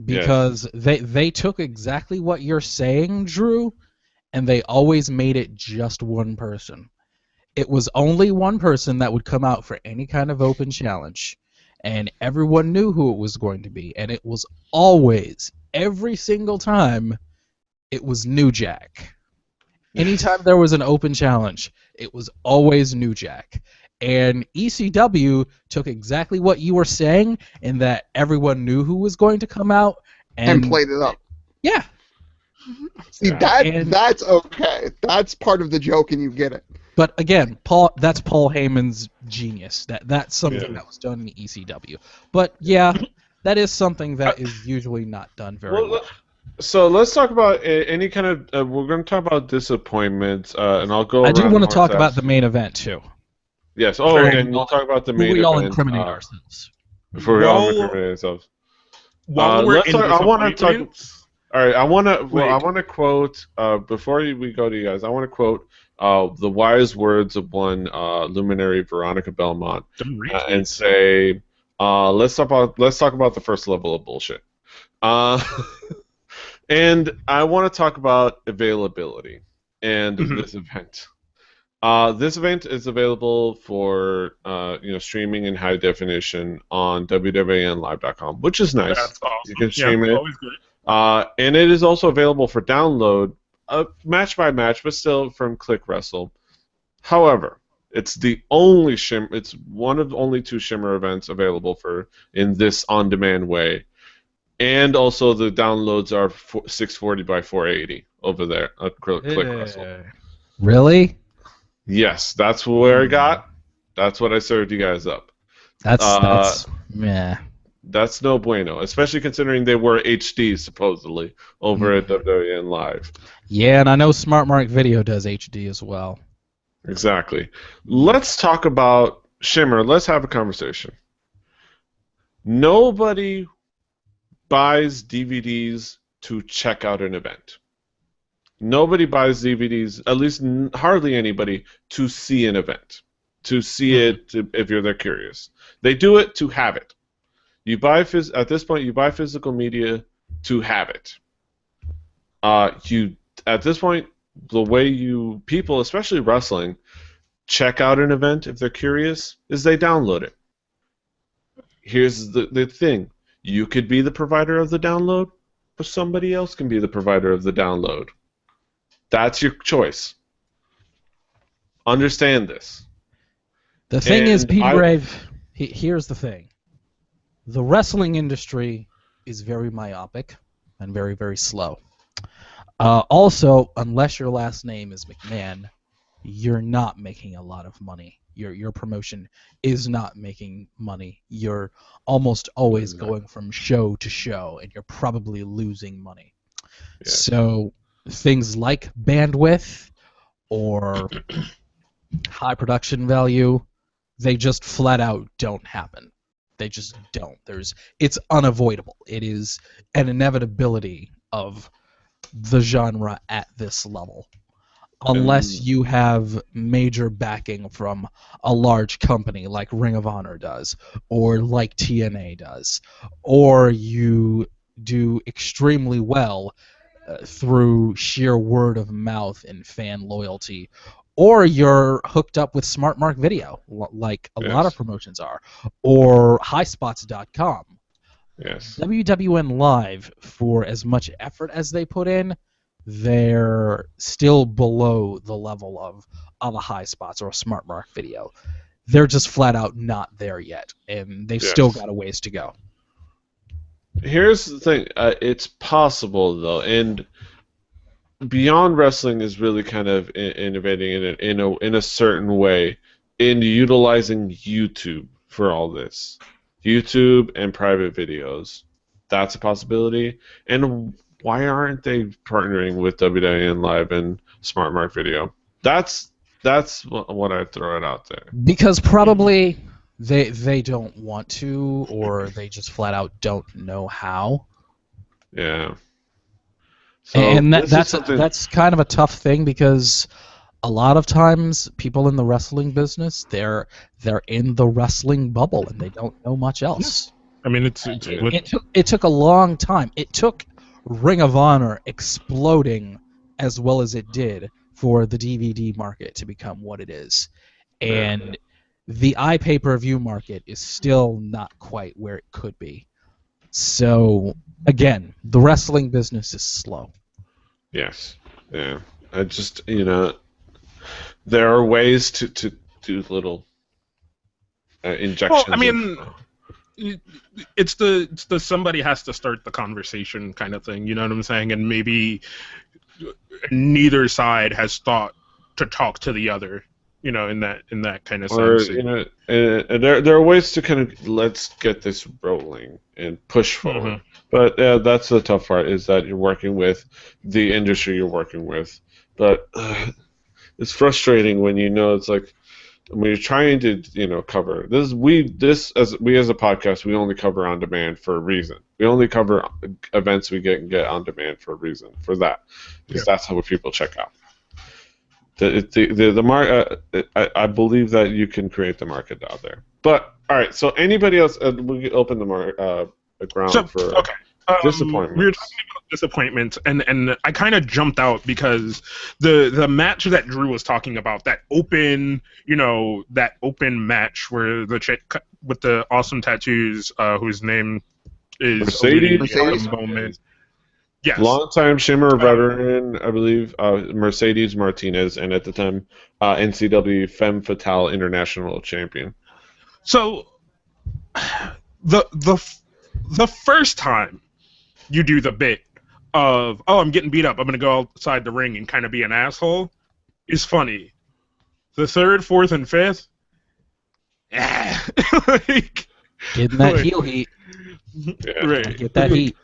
Because they took exactly what you're saying, Drew, and they always made it just one person. It was only one person that would come out for any kind of open challenge. And everyone knew who it was going to be. And it was always, every single time, it was New Jack. Anytime there was an open challenge, it was always New Jack. And ECW took exactly what you were saying in that everyone knew who was going to come out. And played it up. Yeah. See, that's okay. That's part of the joke, and you get it. But again, that's Paul Heyman's genius. That's something that was done in the ECW. But yeah, that is something that is usually not done very well. So let's talk about any kind of. We're going to talk about disappointments, and I'll go. I do want to talk about the main event too. Yes. Oh, and we'll talk about the main event. We all incriminate ourselves. Before we all incriminate ourselves. I want to talk. All right, I want to quote before we go to you guys. I want to quote the wise words of one luminary, Veronica Belmont, and say, let's talk about the first level of bullshit. And I want to talk about availability and this event. This event is available for streaming in high definition on www.live.com, which is nice. That's awesome. You can stream it. Always good. And it is also available for download, match by match, but still from Click Wrestle. However, it's the only Shimmer. It's one of only 2 Shimmer events available in this on-demand way, and also the downloads are 640 by 480 over there at Click Wrestle. Really? Yes, that's where I got. That's what I served you guys up. That's meh. That's no bueno, especially considering they were HD supposedly over at WWE Live. Yeah, and I know Smart Mark Video does HD as well. Exactly. Let's talk about Shimmer. Let's have a conversation. Nobody buys DVDs to check out an event. Nobody buys DVDs, at least hardly anybody, to see an event, to see it if they're curious. They do it to have it. At this point, you buy physical media to have it. At this point, the way people, especially wrestling, check out an event if they're curious is they download it. Here's the thing: you could be the provider of the download, or somebody else can be the provider of the download. That's your choice. Understand this. The thing is, Pete Brave, here's the thing. The wrestling industry is very myopic and very, very slow. Also, unless your last name is McMahon, you're not making a lot of money. Your promotion is not making money. You're almost always going from show to show, and you're probably losing money. Yeah. So things like bandwidth or high production value, they just flat out don't happen. They just don't. It's unavoidable. It is an inevitability of the genre at this level. Unless you have major backing from a large company like Ring of Honor does, or like TNA does, or you do extremely well through sheer word of mouth and fan loyalty, or you're hooked up with Smart Mark Video, like a lot of promotions are, or highspots.com. Yes. WWN Live, for as much effort as they put in, they're still below the level of a High Spots or a Smart Mark Video. They're just flat out not there yet, and they've still got a ways to go. Here's the thing. It's possible, though, and Beyond Wrestling is really kind of innovating in a certain way in utilizing YouTube for all this. YouTube and private videos. That's a possibility. And why aren't they partnering with WWN Live and Smart Mark Video? That's what I'd throw it out there. Because probably they don't want to, or they just flat out don't know how. Yeah. So and that's kind of a tough thing, because a lot of times people in the wrestling business, they're in the wrestling bubble and they don't know much else. I mean, it took a long time. It took Ring of Honor exploding as well as it did for the DVD market to become what it is. And the iPay-per-view market is still not quite where it could be. So, again, the wrestling business is slow. Yes. Yeah. I just, there are ways to do little injections. Well, I mean, it's the somebody has to start the conversation kind of thing, you know what I'm saying? And maybe neither side has thought to talk to the other, in that kind of sense. Or, there are ways to kind of let's get this rolling and push forward. But that's the tough part, is that you're working with the industry you're working with. But it's frustrating when it's like, when you're trying to cover this. We as a podcast, we only cover on demand for a reason. We only cover events we get on demand for a reason. For that, because that's how people check out. I believe that you can create the market out there. But all right, so anybody else? We open the ground for disappointment. We were talking about disappointment, and I kind of jumped out because the match that Drew was talking about, that open match where the chick with the awesome tattoos, whose name is Mercedes. Moment. Yes. Long-time Shimmer veteran, I believe, Mercedes Martinez, and at the time, NCW Femme Fatale International Champion. So, the first time you do the bit of, I'm getting beat up, I'm going to go outside the ring and kind of be an asshole, is funny. The third, fourth, and fifth, getting that heel heat. Yeah. Right. Get that heat.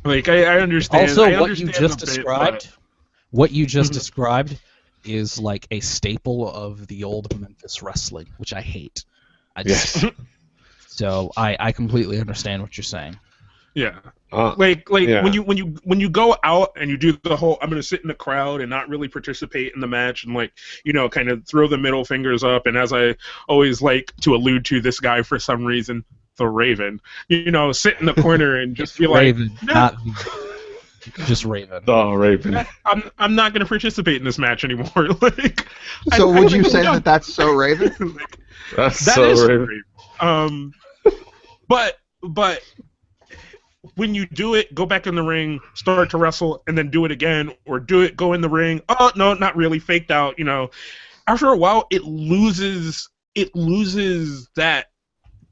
Like, I understand. Also, what you just described is like a staple of the old Memphis wrestling, which I hate. So I completely understand what you're saying. Yeah. When you go out and you do the whole, I'm gonna sit in the crowd and not really participate in the match and kind of throw the middle fingers up, and as I always like to allude to this guy for some reason, the Raven, sit in the corner and just be Raven, like, not just Raven. The Raven. I'm not gonna participate in this match anymore. So would you say that that's so Raven? That's so Raven. But when you do it, go back in the ring, start to wrestle, and then do it again, or go in the ring. Oh no, not really, faked out. after a while it loses that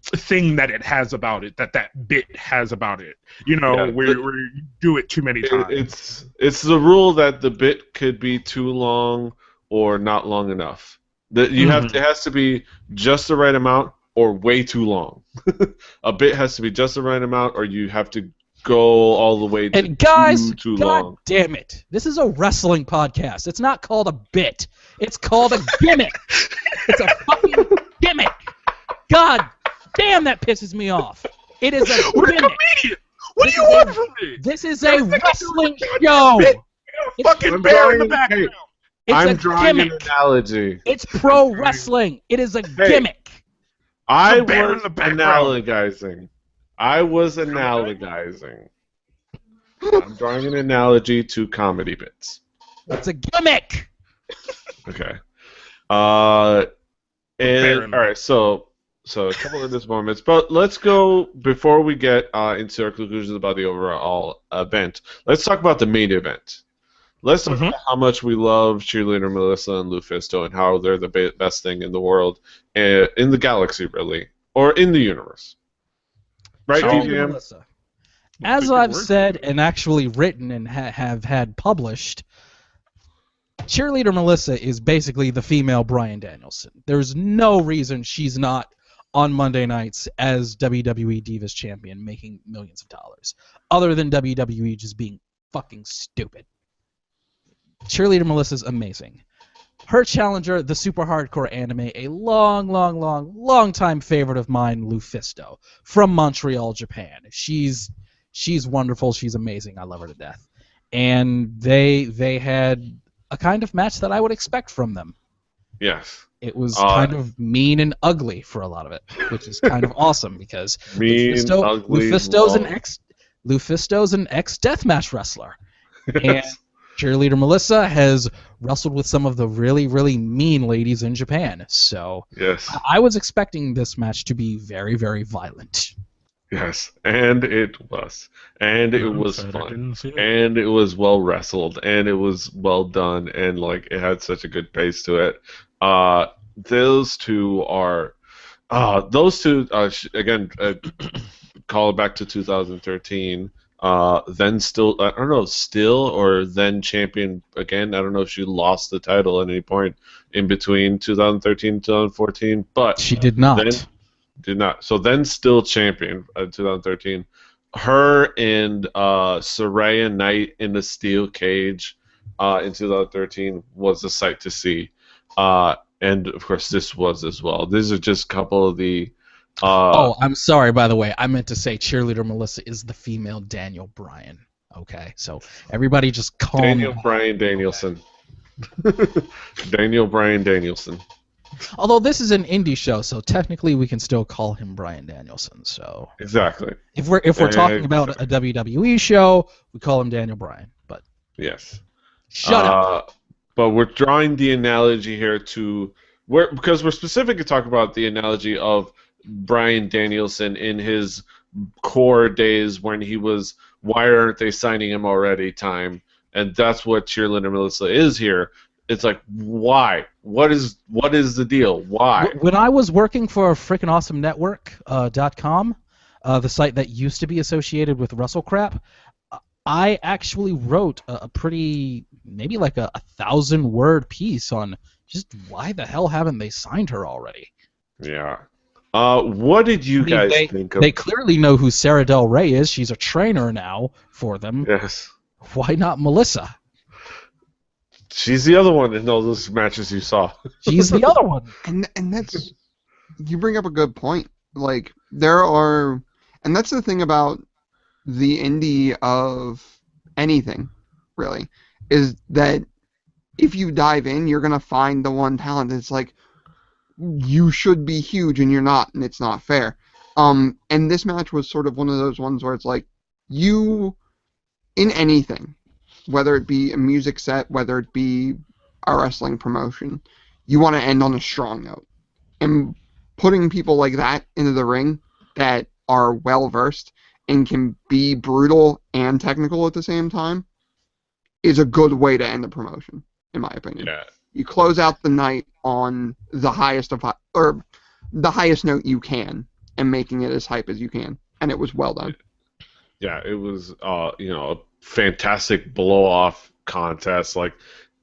thing that it has about it, that bit has about it. You know, where you do it too many times. It's the rule that the bit could be too long or not long enough. That it has to be just the right amount or way too long. A bit has to be just the right amount, or you have to go all the way to and guys, too God long. damn it. This is a wrestling podcast. It's not called a bit. It's called a gimmick. It's a fucking gimmick. God damn, that pisses me off. It is a gimmick. What do you want from me? This is a wrestling show. It's fucking bear in the background. I'm drawing an analogy. It's pro wrestling. It is a gimmick. I was analogizing. I'm drawing an analogy to comedy bits. It's a gimmick. Okay. All right. So a couple of these moments, but let's go before we get into our conclusions about the overall event. Let's talk about the main event. Let's talk about how much we love cheerleader Melissa and Lufisto and how they're the best thing in the world, in the galaxy, really, or in the universe. Right, DGM? Melissa. As I've said and actually written and have had published, cheerleader Melissa is basically the female Bryan Danielson. There's no reason she's not on Monday nights as WWE Divas Champion making millions of dollars, other than WWE just being fucking stupid. Cheerleader Melissa's amazing. Her challenger, the super hardcore anime, a long time favorite of mine, Lufisto, from Montreal, Japan. She's wonderful. She's amazing. I love her to death. And they had a kind of match that I would expect from them. Yes. It was kind of mean and ugly for a lot of it, which is kind of awesome because Lufisto's an ex-deathmatch wrestler. And cheerleader Melissa has wrestled with some of the really, really mean ladies in Japan. So I was expecting this match to be very, very violent. Yes, and it was. And it was fun. And it was well wrestled. And it was well done. And it had such a good pace to it. Those two are... again, call it back to 2013. Then still, I don't know, still or then champion again. I don't know if she lost the title at any point in between 2013 and 2014, but she did not. Did not. So then still champion in 2013. Her and Saraya Knight in the steel cage in 2013 was a sight to see. And of course this was as well. These are just a couple of the I'm sorry, by the way. I meant to say cheerleader Melissa is the female Daniel Bryan. Okay, so everybody just call Daniel Bryan Danielson. Daniel Bryan Danielson. Although this is an indie show, so technically we can still call him Bryan Danielson. So exactly. If we're talking about a WWE show, we call him Daniel Bryan. But yes. Shut up. But we're drawing the analogy here because we're specifically talking about the analogy of Bryan Danielson in his core days when he was, why aren't they signing him already time? And that's what cheerleader Melissa is here. It's like, why? What is the deal? Why? When I was working for frickin' awesome network.com, the site that used to be associated with WrestleCrap, I actually wrote a pretty, maybe like a 1,000-word piece on just why the hell haven't they signed her already? Yeah. What did you guys think of? They clearly know who Sarah Del Rey is. She's a trainer now for them. Yes. Why not Melissa? She's the other one in all those matches you saw. She's the other one. And that's, you bring up a good point. Like, there are, and that's the thing about the indie of anything, really, is that if you dive in, you're going to find the one talent that's like, you should be huge and you're not, and it's not fair. And this match was sort of one of those ones where it's like, you, in anything, whether it be a music set, whether it be a wrestling promotion, you want to end on a strong note. And putting people like that into the ring that are well-versed and can be brutal and technical at the same time is a good way to end the promotion, in my opinion. Yeah. you close out the night on the highest or the highest note you can, and making it as hype as you can, and it was well done. Yeah, it was a fantastic blow-off contest. Like,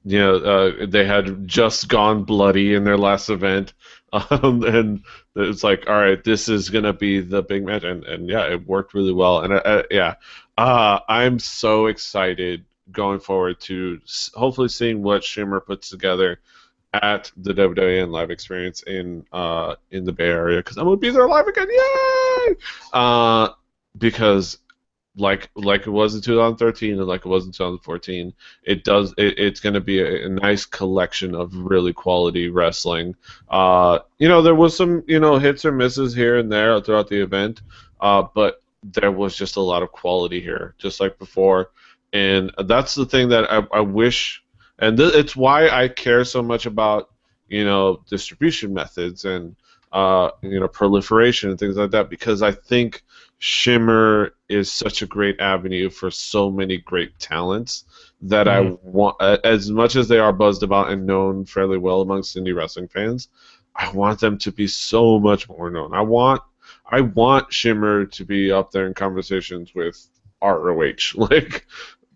they had just gone bloody in their last event, and it's like, all right, this is gonna be the big match, and yeah, it worked really well. And I'm so excited going forward to hopefully seeing what Shimmer puts together at the WWN live experience in the Bay Area, because I'm gonna be there live again, yay! Because like it was in 2013 and like it was in 2014, it's going to be a nice collection of really quality wrestling. There was some hits or misses here and there throughout the event, but there was just a lot of quality here, just like before, and that's the thing that I wish, and it's why I care so much about distribution methods and proliferation and things like that, because I think Shimmer is such a great avenue for so many great talents that I want, as much as they are buzzed about and known fairly well amongst indie wrestling fans, I want them to be so much more known. I want Shimmer to be up there in conversations with ROH, like,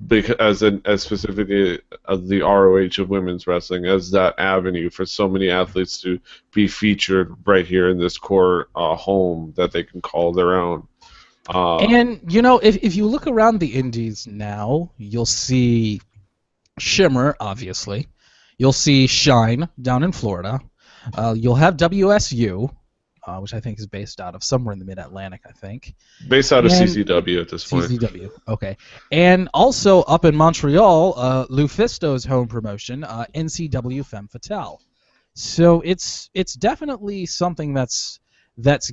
because as specifically the ROH of women's wrestling, as that avenue for so many athletes to be featured right here in this core home that they can call their own. And if you look around the indies now, you'll see Shimmer, obviously. You'll see Shine down in Florida. You'll have WSU, which I think is based out of somewhere in the Mid-Atlantic, I think. Based out of CZW at this point. CZW, okay. And also up in Montreal, Lufisto's home promotion, NCW Femme Fatale. So it's definitely something that's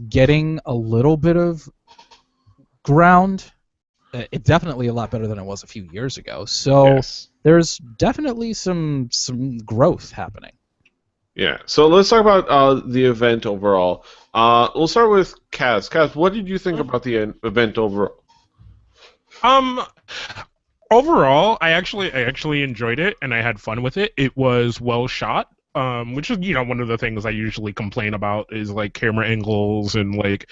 getting a little bit of ground. It's definitely a lot better than it was a few years ago. So yes. There's definitely some growth happening. Yeah. So let's talk about the event overall. We'll start with Kaz. Kaz, what did you think about the event overall? Overall, I actually enjoyed it and I had fun with it. It was well shot. Which is, one of the things I usually complain about is like camera angles and like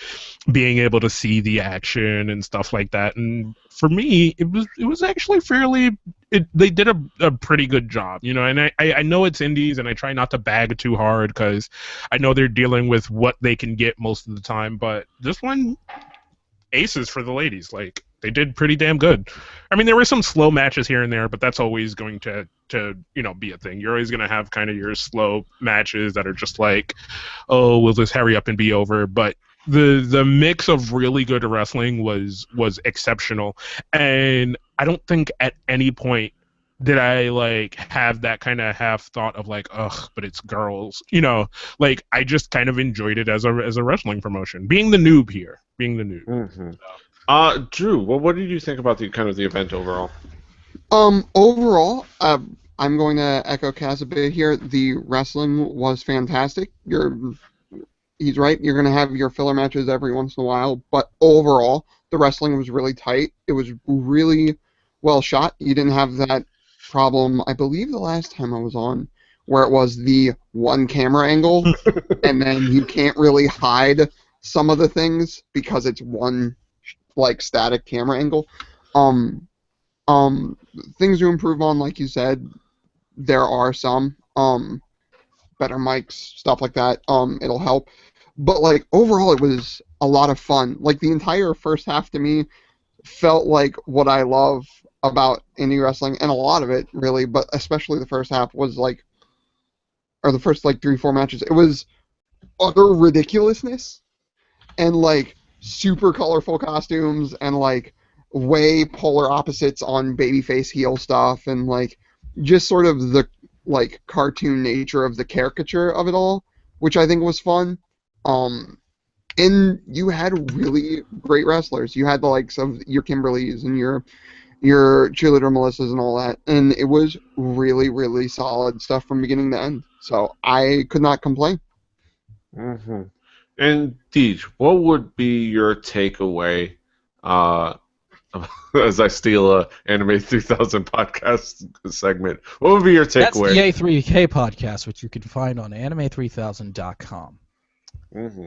being able to see the action and stuff like that. And for me, it was actually they did a pretty good job, and I know it's indies and I try not to bag too hard because I know they're dealing with what they can get most of the time, but this one, aces for the ladies. Like, they did pretty damn good. I mean, there were some slow matches here and there, but that's always going to be a thing. You're always going to have kind of your slow matches that are just like, oh, will this hurry up and be over? But the mix of really good wrestling was exceptional, and I don't think at any point did I like have that kind of half thought of like, ugh, but it's girls, like I just kind of enjoyed it as a wrestling promotion, being the noob here. Mm-hmm. Drew, what did you think about the event overall? Overall, I'm going to echo Kaz a bit here. The wrestling was fantastic. He's right. You're going to have your filler matches every once in a while, but overall, the wrestling was really tight. It was really well shot. You didn't have that problem, I believe, the last time I was on, where it was the one camera angle, and then you can't really hide some of the things because it's one like static camera angle. Things to improve on, like you said, there are some better mics, stuff like that. It'll help, but like overall, it was a lot of fun. Like the entire first half to me felt like what I love about indie wrestling, and a lot of it really, but especially the first half was like, or the first like 3-4 matches. It was utter ridiculousness and like super colorful costumes and like way polar opposites on babyface heel stuff, and like just sort of the like cartoon nature of the caricature of it all, which I think was fun. And you had really great wrestlers. You had the likes of your Kimberlys and your cheerleader Melissas and all that, and it was really, really solid stuff from beginning to end. So I could not complain. Mm-hmm. And Deej, what would be your takeaway as I steal a Anime 3000 podcast segment. What would be your takeaway? That's the A3K podcast, which you can find on anime3000.com. Mm-hmm.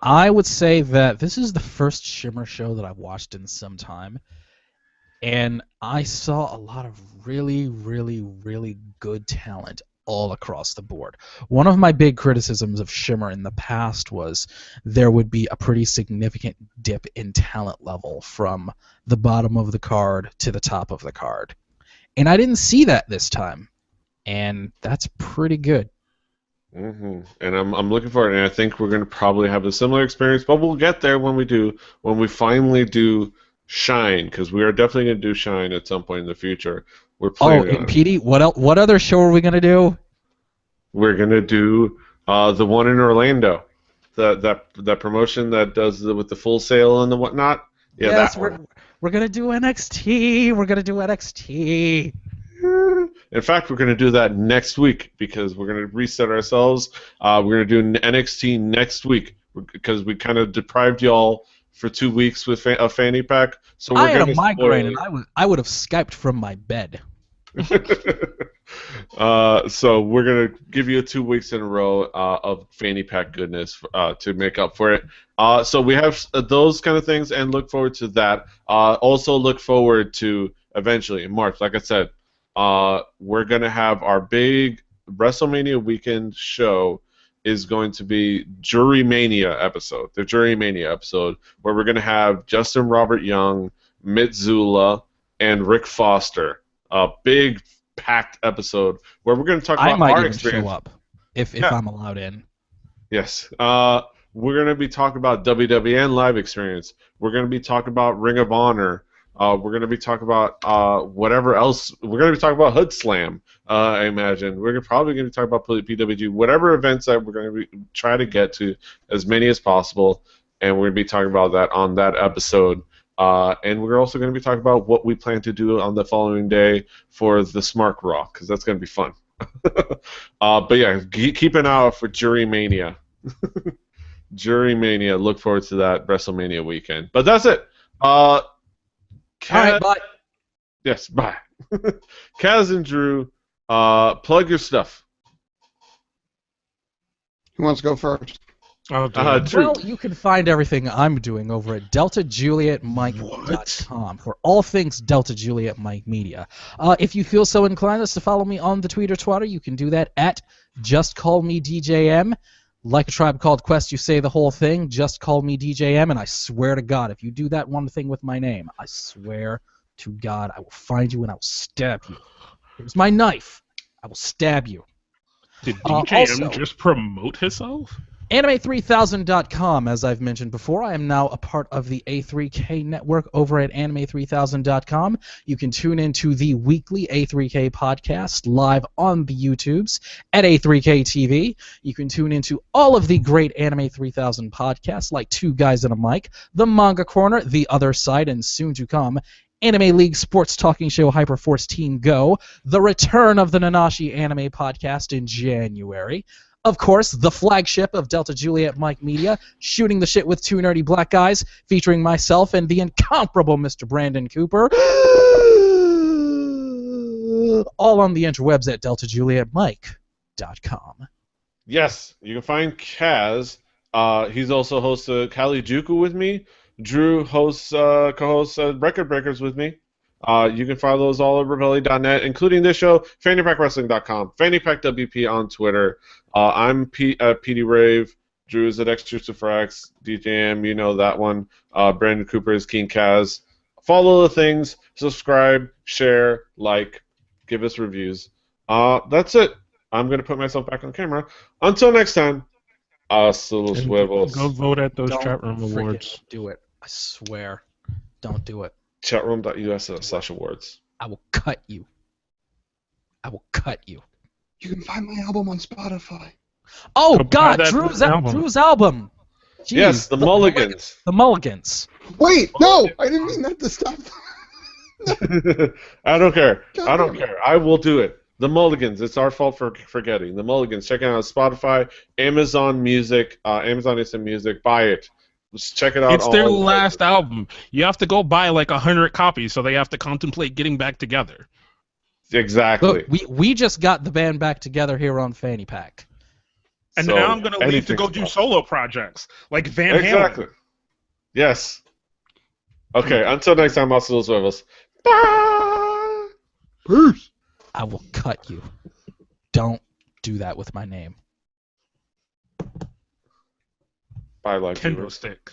I would say that this is the first Shimmer show that I've watched in some time, and I saw a lot of really, really, really good talent all across the board. One of my big criticisms of Shimmer in the past was there would be a pretty significant dip in talent level from the bottom of the card to the top of the card. And I didn't see that this time, and that's pretty good. Mm-hmm. And I'm looking forward, and I think we're going to probably have a similar experience, but we'll get there when we finally do Shine, because we are definitely going to do Shine at some point in the future. We're planning on and Petey, what other show are we going to do? We're going to do the one in Orlando, that promotion that does with the Full Sail and the whatnot. Yeah, yes, that one. We're going to do NXT. We're going to do NXT. In fact, we're going to do that next week because we're going to reset ourselves. We're going to do NXT next week because we kind of deprived y'all for 2 weeks with a fanny pack. So we're I had a migraine and I would have Skyped from my bed. So we're going to give you 2 weeks in a row of fanny pack goodness to make up for it. So we have those kind of things and look forward to that. Also look forward to eventually in March, like I said, we're going to have our big WrestleMania weekend show is going to be Jurymania episode, the Jurymania episode, where we're going to have Justin Robert Young, Mitzula, and Rick Foster. A big packed episode where we're going to talk about our experience. Show up if I'm allowed in. Yes. We're going to be talking about WWN live experience. We're going to be talking about Ring of Honor. We're going to be talking about whatever else. We're going to be talking about Hood Slam, I imagine. We're probably going to be talking about PWG, whatever events that we're going to try to get to, as many as possible, and we're going to be talking about that on that episode. And we're also going to be talking about what we plan to do on the following day for the Smart Rock, because that's going to be fun. But yeah, keep an eye out for Jurymania. Jurymania. Look forward to that WrestleMania weekend. But that's it. All right, bye. Yes, bye. Kaz and Drew, plug your stuff. Who wants to go first? Drew. Well, you can find everything I'm doing over at DeltaJulietMike.com for all things Delta Juliet Mike Media. If you feel so inclined as to follow me on the Twitter, you can do that at JustCallMeDJM. Like a Tribe Called Quest, you say the whole thing, just call me DJM, and I swear to God, if you do that one thing with my name, I swear to God, I will find you and I will stab you. Here's my knife. I will stab you. Did DJM just promote himself? Anime3000.com, as I've mentioned before, I am now a part of the A3K network over at Anime3000.com. You can tune into the weekly A3K podcast live on the YouTubes at A3K TV. You can tune into all of the great Anime 3000 podcasts like Two Guys and a Mic, The Manga Corner, The Other Side, and soon to come, Anime League Sports Talking Show Hyperforce Team Go, the return of the Nanashi Anime Podcast in January. Of course, the flagship of Delta Juliet Mike Media, Shooting the Shit with Two Nerdy Black Guys, featuring myself and the incomparable Mr. Brandon Cooper. All on the interwebs at DeltaJulietMike.com. Yes, you can find Kaz. He's also hosts Kali Juku with me. Drew co-hosts Record Breakers with me. You can find those all at Revelli.net, including this show, FannyPackWrestling.com, FannyPackWP on Twitter. I'm PD Rave. Drew is at X2 DJM, you know that one. Brandon Cooper is King Kaz. Follow the things, subscribe, share, like, give us reviews. That's it. I'm going to put myself back on camera. Until next time, hasta los huevos. Go vote at those chat room awards. Do it. I swear. Don't do it. Chatroom.us/awards. I will cut you. I will cut you. You can find my album on Spotify. Oh, Go God, buy that Drew's album. Jeez, Yes, the Mulligans. The Mulligans. Wait, no! I didn't mean that to stop. I don't care. I don't care. I will do it. The Mulligans. It's our fault for forgetting. The Mulligans. Check it out on Spotify, Amazon Music, Amazon Instant Music. Buy it. Just check it out. It's their last album. You have to go buy like 100 copies, so they have to contemplate getting back together. Exactly. Look, we just got the band back together here on Fanny Pack. And So, now I'm going to leave to go anything's do possible. solo projects, like Van Halen. Exactly. Yes. Okay, until next time, Hasta los huevos. Bye! Peace. I will cut you. Don't do that with my name. Bye, like Kendo stick.